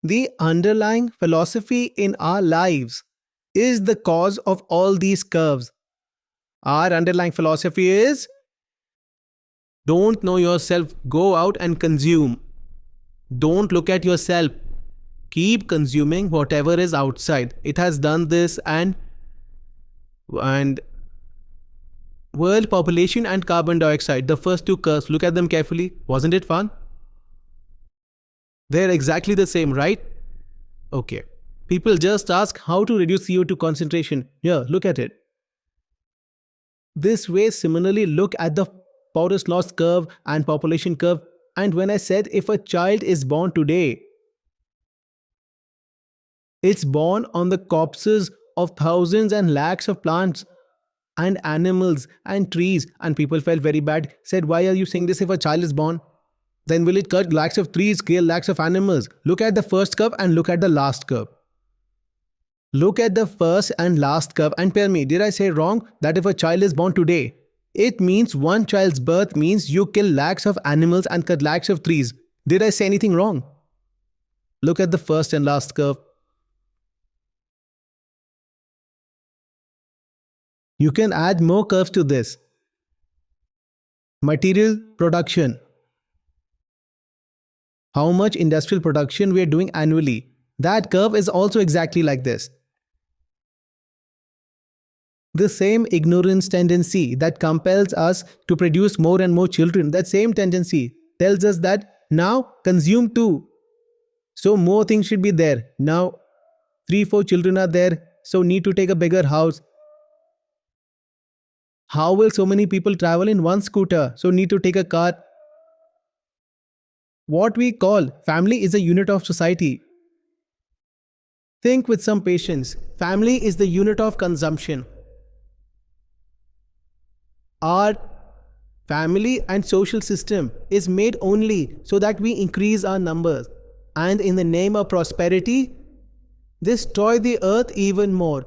The underlying philosophy in our lives is the cause of all these curves. Our underlying philosophy is, don't know yourself, go out and consume. Don't look at yourself. Keep consuming whatever is outside. It has done this and world population and carbon dioxide, the first two curves, look at them carefully. Wasn't it fun? They're exactly the same, right? Okay. People just ask how to reduce CO2 concentration. Here, look at it. This way, similarly, look at the forest loss curve and population curve. And when I said if a child is born today, It's born on the corpses of thousands and lakhs of plants and animals and trees. And people felt very bad, said, why are you saying this? If a child is born, then will it cut lakhs of trees, kill lakhs of animals? Look at the first curve and look at the last curve. Look at the first and last curve and tell me, did I say wrong that if a child is born today, it means one child's birth means you kill lakhs of animals and cut lakhs of trees? Did I say anything wrong? Look at the first and last curve. You can add more curves to this. Material production. How much industrial production we are doing annually. That curve is also exactly like this. The same ignorance tendency that compels us to produce more and more children, that same tendency tells us that now consume too. So more things should be there. Now 3-4 children are there, so need to take a bigger house. How will so many people travel in one scooter? So need to take a car. What we call family is a unit of society. Think with some patience. Family is the unit of consumption. Our family and social system is made only so that we increase our numbers. And in the name of prosperity, destroy the earth even more.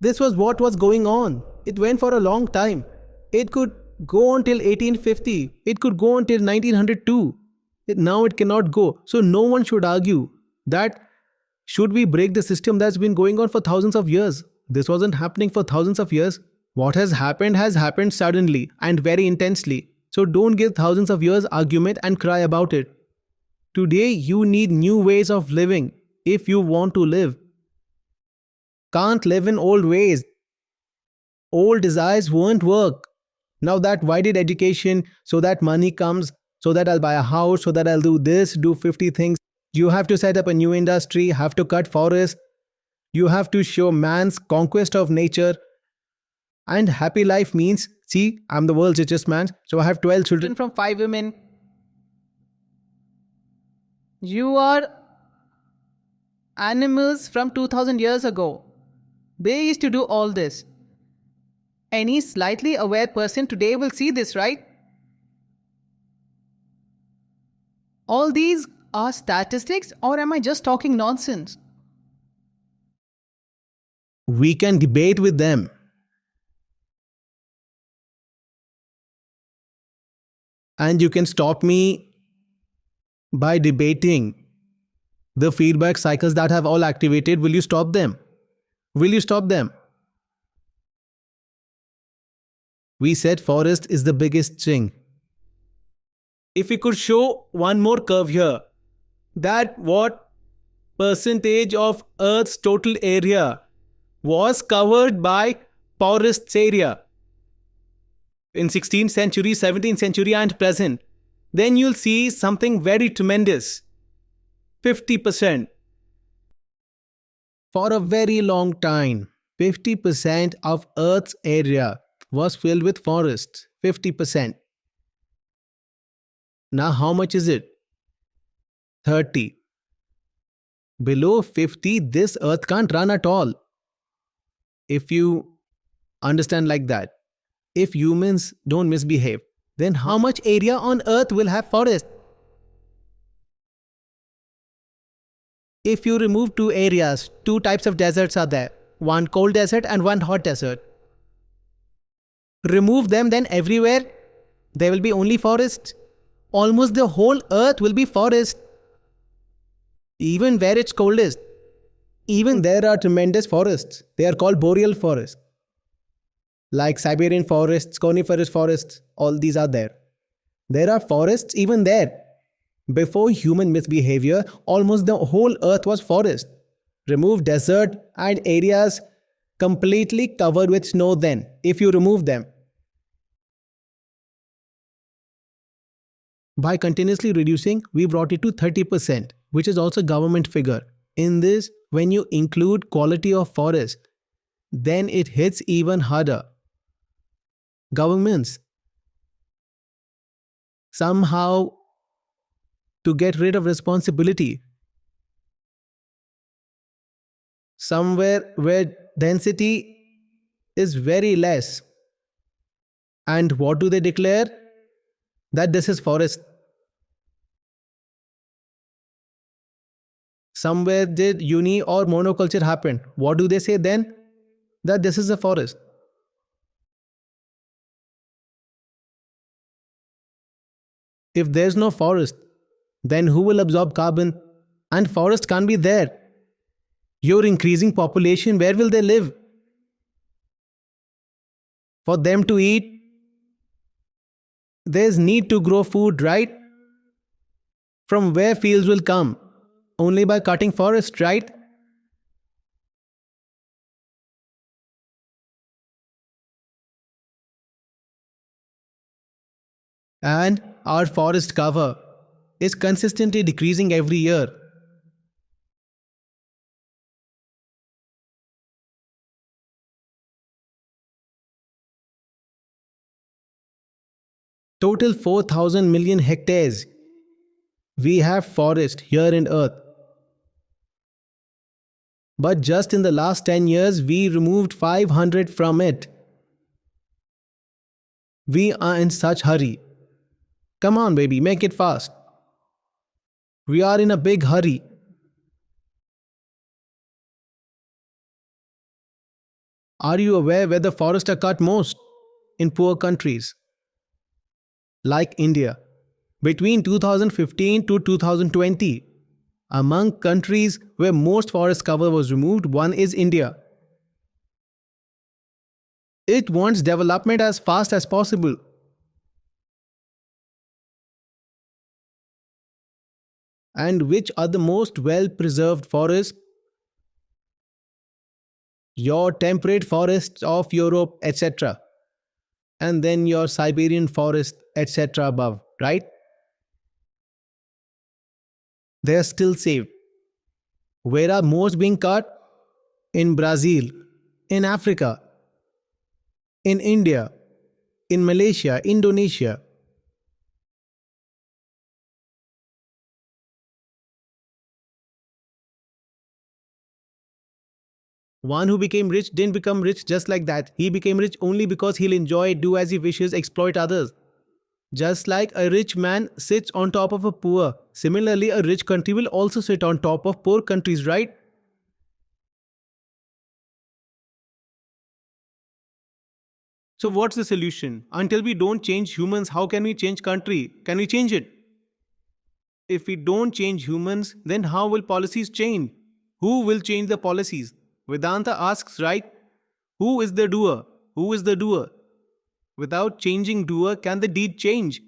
This was what was going on. It went for a long time. It could go until 1850. It could go until 1902. Now it cannot go. So no one should argue that should we break the system that's been going on for thousands of years. This wasn't happening for thousands of years. What has happened suddenly and very intensely. So don't give thousands of years argument and cry about it. Today you need new ways of living if you want to live. Can't live in old ways. Old desires won't work. Now that why did education? So that money comes, so that I'll buy a house, so that I'll do this, do 50 things. You have to set up a new industry, have to cut forests. You have to show man's conquest of nature. And happy life means, see, I'm the world's richest man, so I have 12 children From 5 women. You are animals from 2000 years ago. They used to do all this. Any slightly aware person today will see this, right? All these are statistics, or am I just talking nonsense? We can debate with them. And you can stop me by debating the feedback cycles that have all activated. Will you stop them? Will you stop them? We said forest is the biggest thing. If we could show one more curve here, that what percentage of Earth's total area was covered by forests area in 16th century, 17th century and present, then you'll see something very tremendous. 50%. For a very long time, 50% of Earth's area was filled with forests. 50%. Now how much is it? 30. Below 50, this Earth can't run at all. If you understand like that, if humans don't misbehave, then how much area on Earth will have forest? If you remove two areas, two types of deserts are there. One cold desert and one hot desert. Remove them, then everywhere there will be only forests. Almost the whole Earth will be forest. Even where it's coldest. Even there are tremendous forests. They are called boreal forests. Like Siberian forests, coniferous forests, all these are there. There are forests even there. Before human misbehavior, almost the whole Earth was forest. Remove desert and areas completely covered with snow then, if you remove them. By continuously reducing, we brought it to 30%, which is also government figure. In this, when you include quality of forest, then it hits even harder. Governments somehow to get rid of responsibility somewhere where density is very less. And what do they declare? That this is forest. Somewhere did uni or monoculture happen. What do they say then? That this is a forest. If there's no forest, then who will absorb carbon? And forest can't be there. Your increasing population, where will they live? For them to eat, there's need to grow food, right? From where fields will come? Only by cutting forest, right? And our forest cover is consistently decreasing every year. Total 4,000 million hectares. We have forest here in Earth. But just in the last 10 years, we removed 500 from it. We are in such hurry. Come on, baby, make it fast. We are in a big hurry. Are you aware where the forests are cut most? In poor countries. Like India. Between 2015 to 2020, among countries where most forest cover was removed, one is India. It wants development as fast as possible. And which are the most well-preserved forests? Your temperate forests of Europe, etc. And then your Siberian forest, etc. above, right? They are still saved. Where are most being cut? In Brazil, in Africa, in India, in Malaysia, Indonesia. One who became rich didn't become rich just like that. He became rich only because he'll enjoy, do as he wishes, exploit others. Just like a rich man sits on top of a poor, similarly a rich country will also sit on top of poor countries, right? So what's the solution? Until we don't change humans, how can we change country? Can we change it? If we don't change humans, then how will policies change? Who will change the policies? Vedanta asks, right? Who is the doer? Who is the doer? Without changing doer, can the deed change?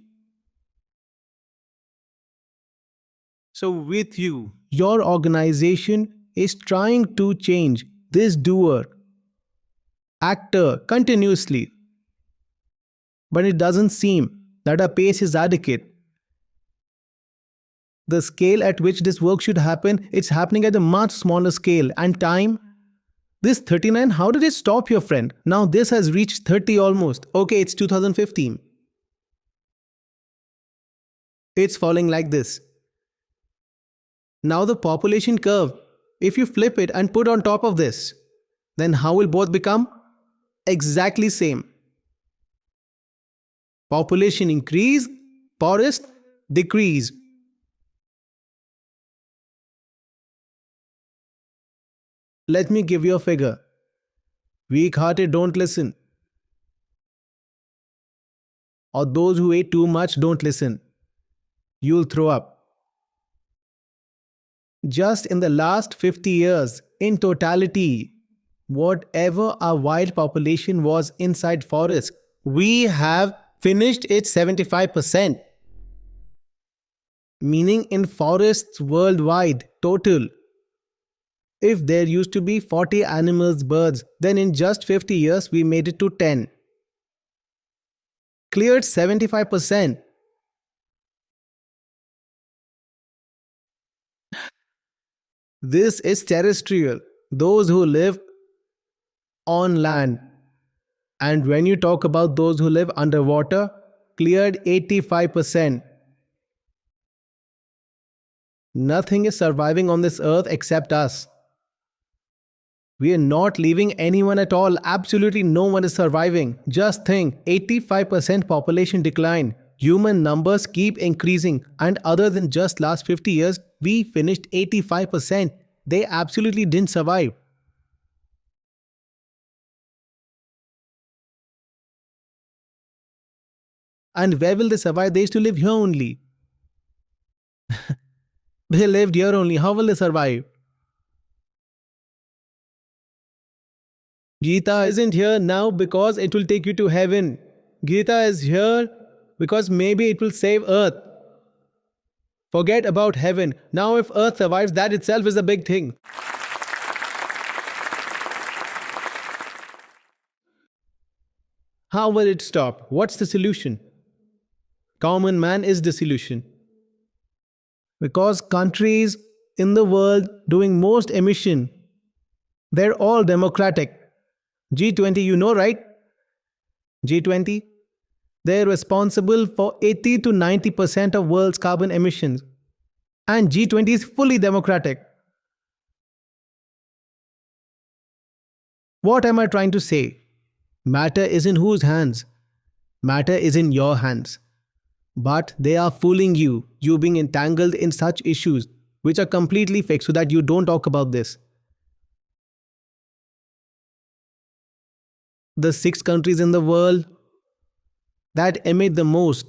So with you, your organization is trying to change this doer, actor continuously. But it doesn't seem that our pace is adequate. The scale at which this work should happen, it's happening at a much smaller scale. And time? This 39, how did it stop, your friend? Now this has reached 30 almost. Okay, it's 2015. It's falling like this. Now the population curve, if you flip it and put on top of this, then how will both become? Exactly same. Population increase, forest decrease. Let me give you a figure. Weak-hearted don't listen. Or those who ate too much don't listen. You'll throw up. Just in the last 50 years, in totality, whatever our wild population was inside forests, we have finished it 75%. Meaning in forests worldwide, total. If there used to be 40 animals, birds, then in just 50 years we made it to 10. Cleared 75%. This is terrestrial, those who live on land. And when you talk about those who live underwater, cleared 85%. Nothing is surviving on this earth except us. We are not leaving anyone at all. Absolutely no one is surviving. Just think 85% population decline. Human numbers keep increasing. And other than just last 50 years, we finished 85%. They absolutely didn't survive. And where will they survive? They used to live here only. They lived here only. How will they survive? Gita isn't here now because it will take you to heaven. Gita is here because maybe it will save earth. Forget about heaven. Now if earth survives, that itself is a big thing. How will it stop? What's the solution? Common man is the solution. Because countries in the world doing most emission, they're all democratic. G20, you know, right? G20, they're responsible for 80 to 90% of world's carbon emissions. And G20 is fully democratic. What am I trying to say? Matter is in whose hands? Matter is in your hands. But they are fooling you. You being entangled in such issues which are completely fake so that you don't talk about this. The 6 countries in the world that emit the most: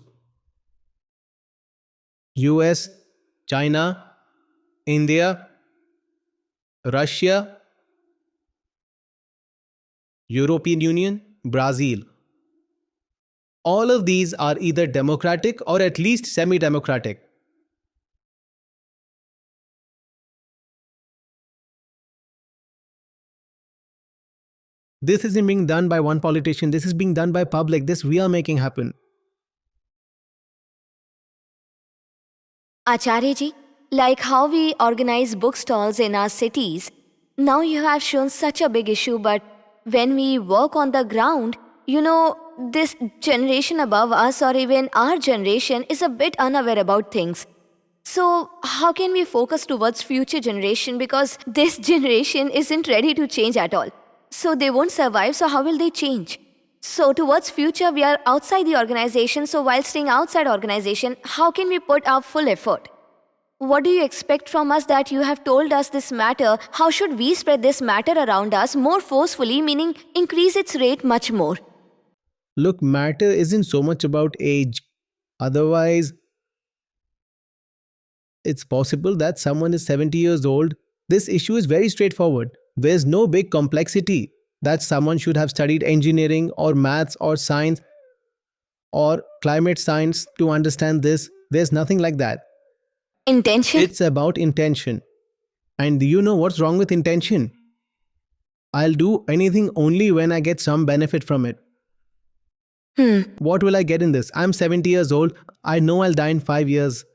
US, China, India, Russia, European Union, Brazil. All of these are either democratic or at least semi-democratic. This isn't being done by one politician. This is being done by public. This we are making happen. Acharya Ji, like how we organize bookstalls in our cities, now you have shown such a big issue, but when we work on the ground, this generation above us or even our generation is a bit unaware about things. So how can we focus towards future generation, because this generation isn't ready to change at all. So they won't survive, so how will they change? So towards future, we are outside the organization, so while staying outside organization, how can we put our full effort? What do you expect from us that you have told us this matter? How should we spread this matter around us more forcefully, meaning increase its rate much more? Look, matter isn't so much about age. Otherwise, it's possible that someone is 70 years old. This issue is very straightforward. There's no big complexity that someone should have studied engineering or maths or science or climate science to understand this. There's nothing like that. Intention? It's about intention. And do you know what's wrong with intention? I'll do anything only when I get some benefit from it. What will I get in this? I'm 70 years old. I know I'll die in 5 years.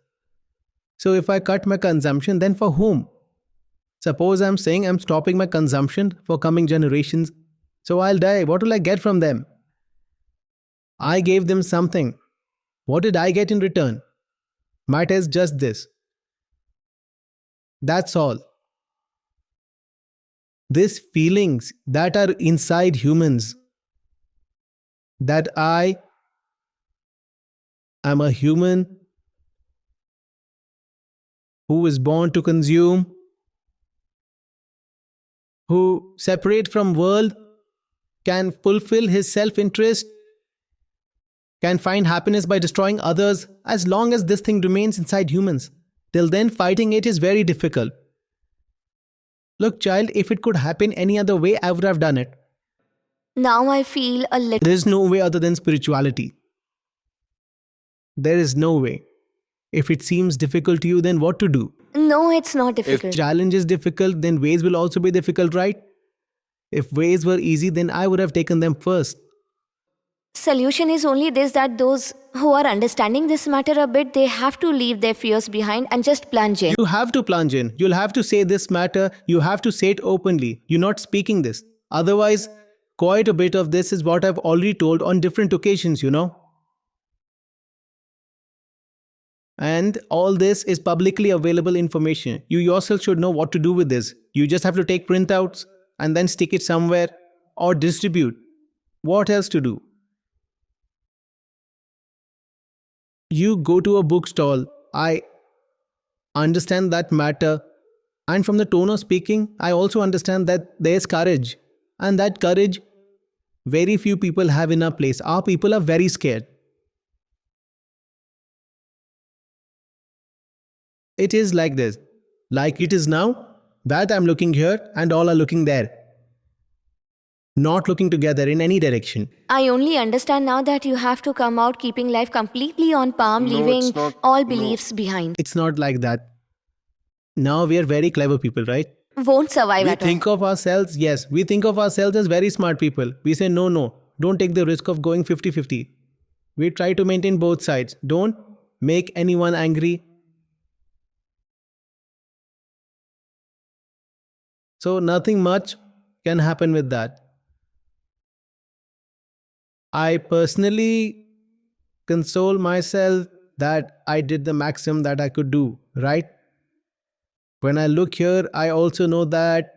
So if I cut my consumption, then for whom? Suppose I'm saying I'm stopping my consumption for coming generations. So I'll die. What will I get from them? I gave them something. What did I get in return? Matter is just this. That's all. These feelings that are inside humans, that I am a human who is born to consume, who separate from world, can fulfill his self-interest, can find happiness by destroying others. As long as this thing remains inside humans, till then fighting it is very difficult. Look, child, if it could happen any other way, I would have done it. Now I feel a little... There is no way other than spirituality. There is no way. If it seems difficult to you, then what to do? No, it's not If difficult. challenge is difficult, then ways will also be difficult, right? If ways were easy, then I would have taken them first. Solution is only this, that those who are understanding this matter a bit, they have to leave their fears behind and just plunge in. You have to plunge in. You'll have to say this matter. You have to say it openly. You're not speaking this. Otherwise, quite a bit of this is what I've already told on different occasions, And all this is publicly available information. You yourself should know what to do with this. You just have to take printouts and then stick it somewhere or distribute. What else to do? You go to a bookstall. I understand that matter. And from the tone of speaking, I also understand that there's courage. And that courage, very few people have in our place. Our people are very scared. It is like this. Like it is now, that I'm looking here and all are looking there. Not looking together in any direction. I only understand now that you have to come out keeping life completely on palm, No, leaving it's not. all No. beliefs behind. It's not like that. Now we are very clever people, right? Won't survive We at all. think of ourselves, yes, we think of ourselves as very smart people. We say, no, don't take the risk of going 50-50. We try to maintain both sides. Don't make anyone angry. So nothing much can happen with that. I personally console myself that I did the maximum that I could do, right? When I look here, I also know that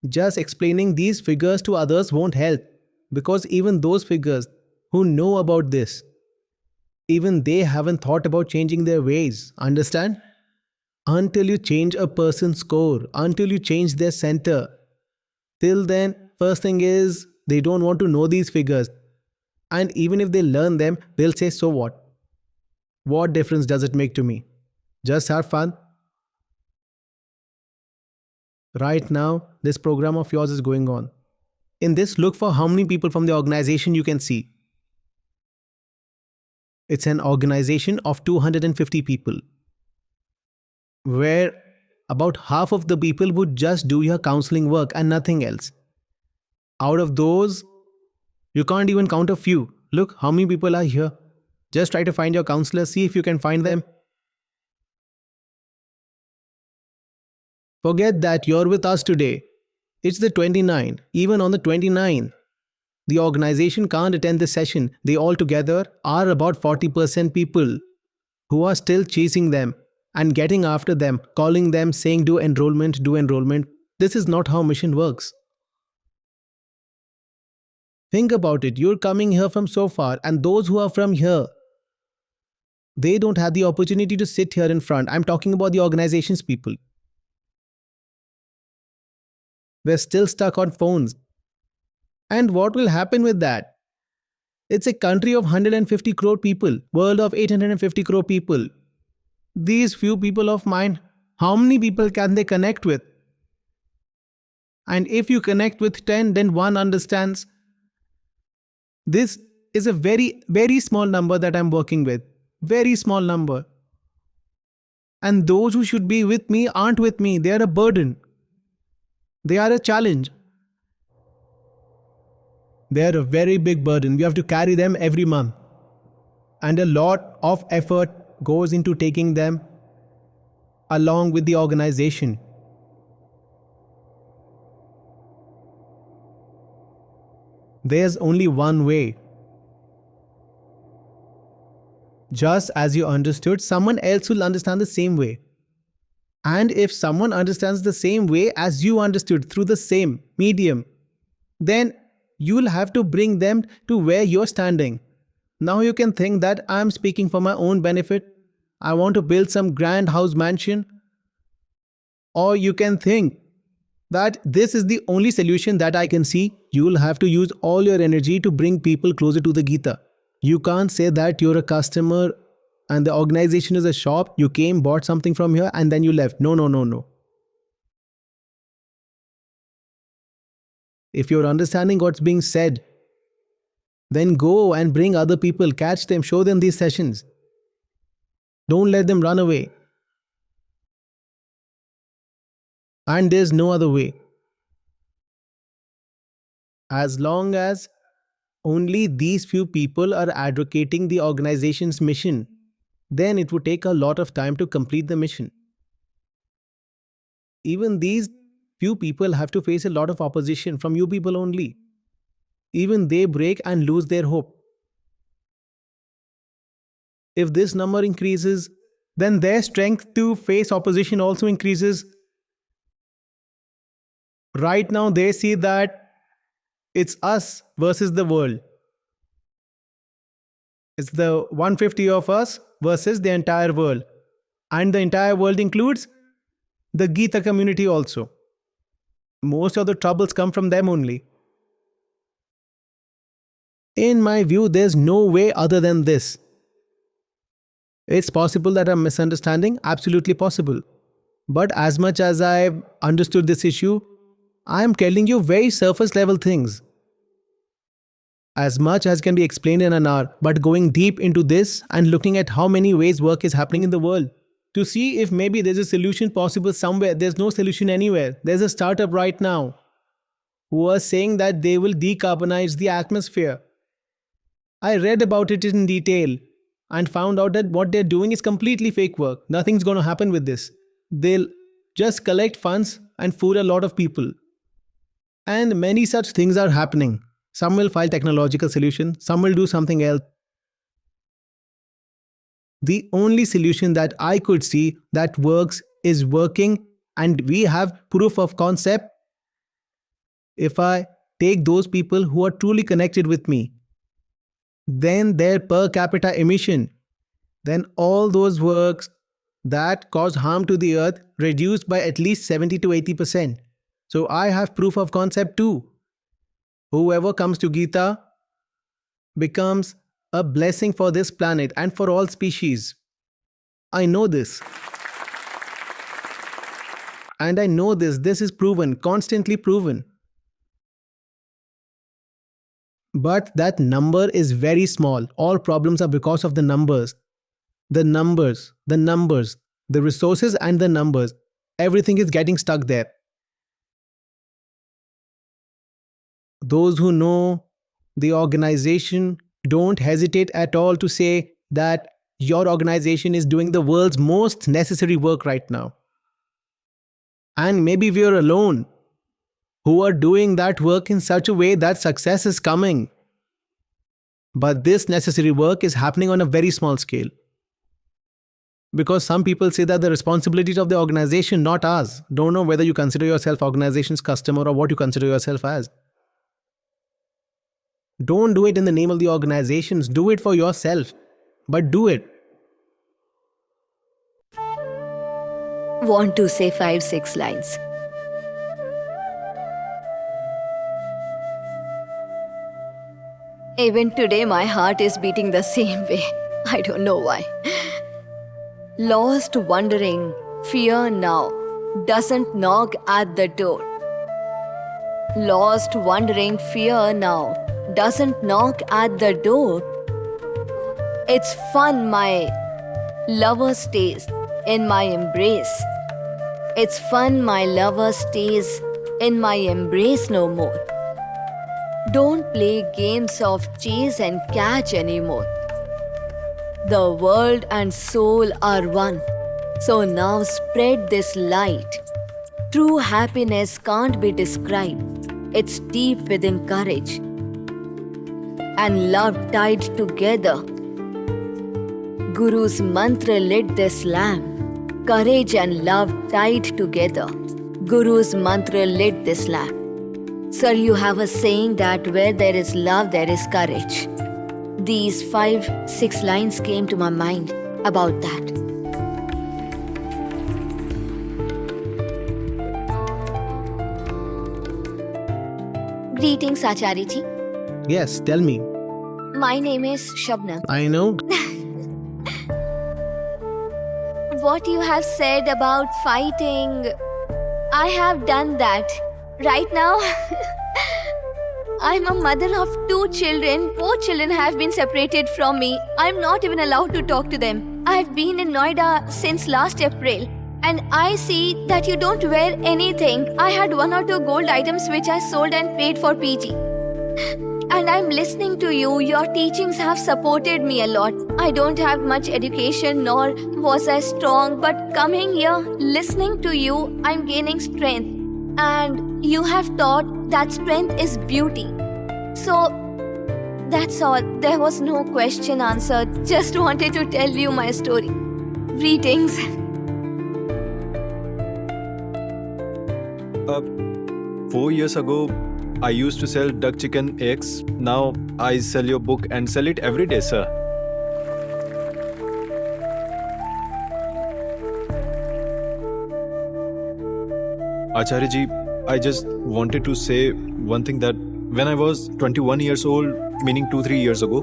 just explaining these figures to others won't help, because even those figures who know about this, even they haven't thought about changing their ways. Understand? Until you change a person's score, until you change their center, till then, first thing is they don't want to know these figures. And even if they learn them, they'll say, so what? What difference does it make to me? Just have fun. Right now, this program of yours is going on. In this, look for how many people from the organization you can see. It's an organization of 250 people, where about half of the people would just do your counseling work and nothing else. Out of those, you can't even count a few. Look how many people are here. Just try to find your counselor, see if you can find them. Forget that you're with us today. It's the 29th. Even on the 29th, the organization can't attend this session. They all together are about 40% people who are still chasing them and getting after them, calling them, saying do enrollment, do enrollment. This is not how mission works. Think about it. You're coming here from so far, and those who are from here, they don't have the opportunity to sit here in front. I'm talking about the organization's people. We're still stuck on phones. And what will happen with that? It's a country of 150 crore people, world of 850 crore people. These few people of mine, how many people can they connect with? And if you connect with 10, then one understands. This is a very, very small number that I'm working with. Very small number. And those who should be with me aren't with me. They are a burden. They are a challenge. They are a very big burden. We have to carry them every month. And a lot of effort goes into taking them along with the organization. There's only one way. Just as you understood, someone else will understand the same way. And if someone understands the same way as you understood through the same medium, then you'll have to bring them to where you're standing. Now you can think that I'm speaking for my own benefit. I want to build some grand house mansion. Or you can think that this is the only solution that I can see. You'll have to use all your energy to bring people closer to the Gita. You can't say that you're a customer and the organization is a shop. You came, bought something from here and then you left. No. If you're understanding what's being said, then go and bring other people, catch them, show them these sessions. Don't let them run away. And there's no other way. As long as only these few people are advocating the organization's mission, then it would take a lot of time to complete the mission. Even these few people have to face a lot of opposition from you people only. Even they break and lose their hope. If this number increases, then their strength to face opposition also increases. Right now, they see that it's us versus the world. It's the 150 of us versus the entire world. And the entire world includes the Gita community also. Most of the troubles come from them only. In my view, there's no way other than this. It's possible that I'm misunderstanding, absolutely possible. But as much as I've understood this issue, I'm telling you very surface level things. As much as can be explained in an hour, but going deep into this and looking at how many ways work is happening in the world, to see if maybe there's a solution possible somewhere. There's no solution anywhere. There's a startup right now who are saying that they will decarbonize the atmosphere. I read about it in detail and found out that what they're doing is completely fake work. Nothing's going to happen with this. They'll just collect funds and fool a lot of people. And many such things are happening. Some will file technological solution, some will do something else. The only solution that I could see that works is working, and we have proof of concept. If I take those people who are truly connected with me, then their per capita emission, then all those works that cause harm to the earth reduced by at least 70 to 80%. So I have proof of concept too. Whoever comes to Gita becomes a blessing for this planet and for all species. I know this. And I know this is proven, constantly proven. But that number is very small. All problems are because of the numbers. The resources and the numbers. Everything is getting stuck there. Those who know the organization don't hesitate at all to say that your organization is doing the world's most necessary work right now. And maybe we are alone who are doing that work in such a way that success is coming. But this necessary work is happening on a very small scale. Because some people say that the responsibilities of the organization, not ours. Don't know whether you consider yourself organization's customer or what you consider yourself as. Don't do it in the name of the organizations. Do it for yourself. But do it. Want to say 5-6 lines. Even today my heart is beating the same way. I don't know why. Lost wondering, fear now doesn't knock at the door. Lost wondering, fear now doesn't knock at the door. It's fun, my lover stays in my embrace. It's fun, my lover stays in my embrace no more. Don't play games of chase and catch anymore. The world and soul are one. So now spread this light. True happiness can't be described. It's deep within courage and love tied together. Guru's mantra lit this lamp. Courage and love tied together. Guru's mantra lit this lamp. Sir, you have a saying that where there is love, there is courage. These 5-6 lines came to my mind about that. Greetings, Acharya Ji. Yes, tell me. My name is Shabnam. I know. What you have said about fighting, I have done that. Right now, I'm a mother of 2 children. Both children have been separated from me. I'm not even allowed to talk to them. I've been in Noida since last April. And I see that you don't wear anything. I had 1 or 2 gold items which I sold and paid for PG. And I'm listening to you. Your teachings have supported me a lot. I don't have much education nor was I strong. But coming here, listening to you, I'm gaining strength. And you have taught that strength is beauty. So, That's all. There was no question answered. Just wanted to tell you my story. Greetings. 4 years ago, I used to sell duck chicken eggs. Now I sell your book and sell it every day, sir. Acharya Ji, I just wanted to say one thing, that when I was 21 years old, meaning 2-3 years ago,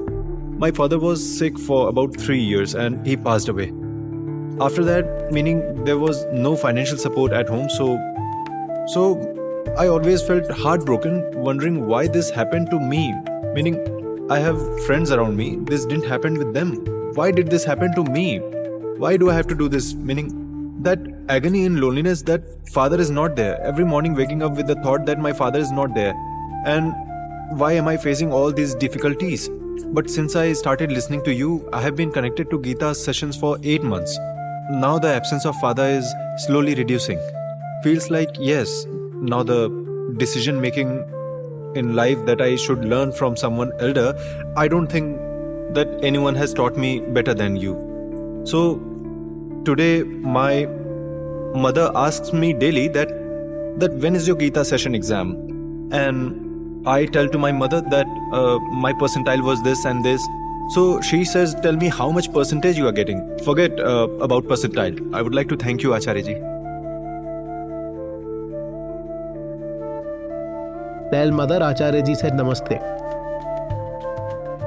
my father was sick for about 3 years and he passed away. After that, meaning there was no financial support at home, so I always felt heartbroken, wondering why this happened to me. Meaning, I have friends around me, this didn't happen with them. Why did this happen to me? Why do I have to do this? Meaning, that agony and loneliness that father is not there. Every morning waking up with the thought that my father is not there. And why am I facing all these difficulties? But since I started listening to you, I have been connected to Gita sessions for 8 months. Now the absence of father is slowly reducing. Feels like, yes, now the decision making in life that I should learn from someone elder, I don't think that anyone has taught me better than you. So today my mother asks me daily that when is your Gita session exam? And I tell to my mother that my percentile was this and this. So she says, tell me how much percentage you are getting. Forget about percentile. I would like to thank you, Acharya Ji. Tell mother Acharya Ji said namaste.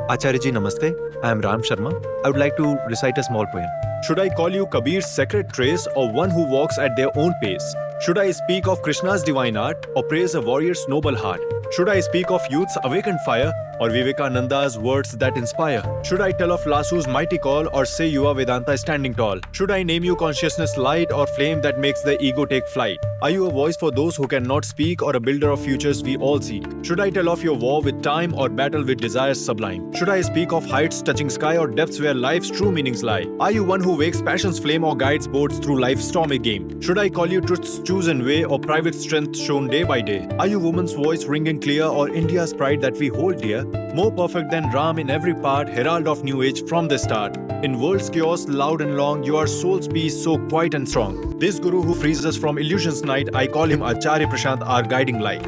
Acharya Ji, namaste. I am Ram Sharma. I would like to recite a small poem. Should I call you Kabir's sacred trace or one who walks at their own pace? Should I speak of Krishna's divine art or praise a warrior's noble heart? Should I speak of youth's awakened fire or Vivekananda's words that inspire? Should I tell of Lasu's mighty call or say Yuva Vedanta standing tall? Should I name you consciousness light or flame that makes the ego take flight? Are you a voice for those who cannot speak or a builder of futures we all seek? Should I tell of your war with time or battle with desires sublime? Should I speak of heights touching sky or depths where life's true meanings lie? Are you one who wakes passion's flame or guides boats through life's stormy game? Should I call you truth's chosen way or private strength shown day by day? Are you woman's voice ringing clear or India's pride that we hold dear? More perfect than Ram in every part, herald of new age from the start. In world's chaos, loud and long, you are soul's peace, so quiet and strong. This guru who frees us from illusion's night, I call him Acharya Prashant, our guiding light.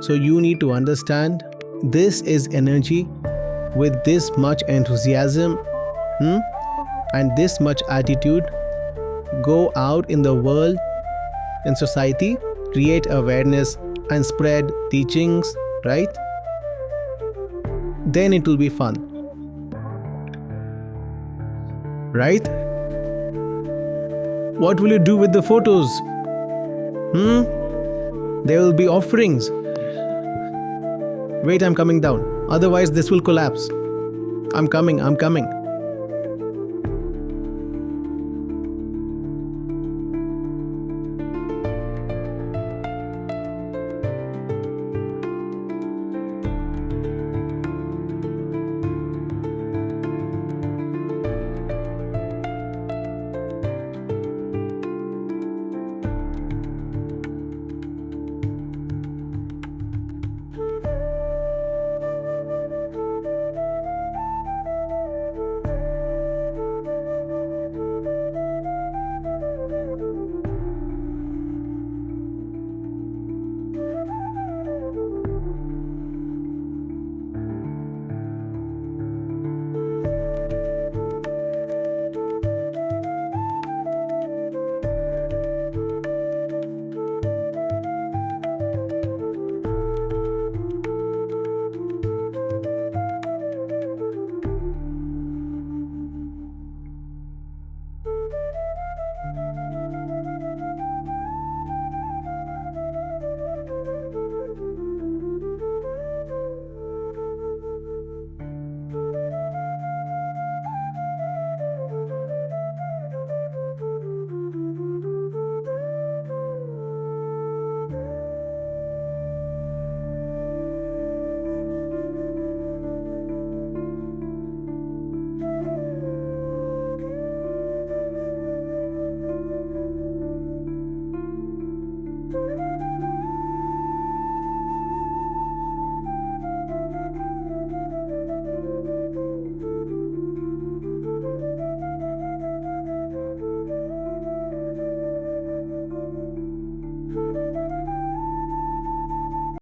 So you need to understand, this is energy with this much enthusiasm and this much attitude. Go out in the world, in society, create awareness and spread teachings, right? Then it will be fun. Right? What will you do with the photos? There will be offerings. Wait, I'm coming down. Otherwise, this will collapse. I'm coming.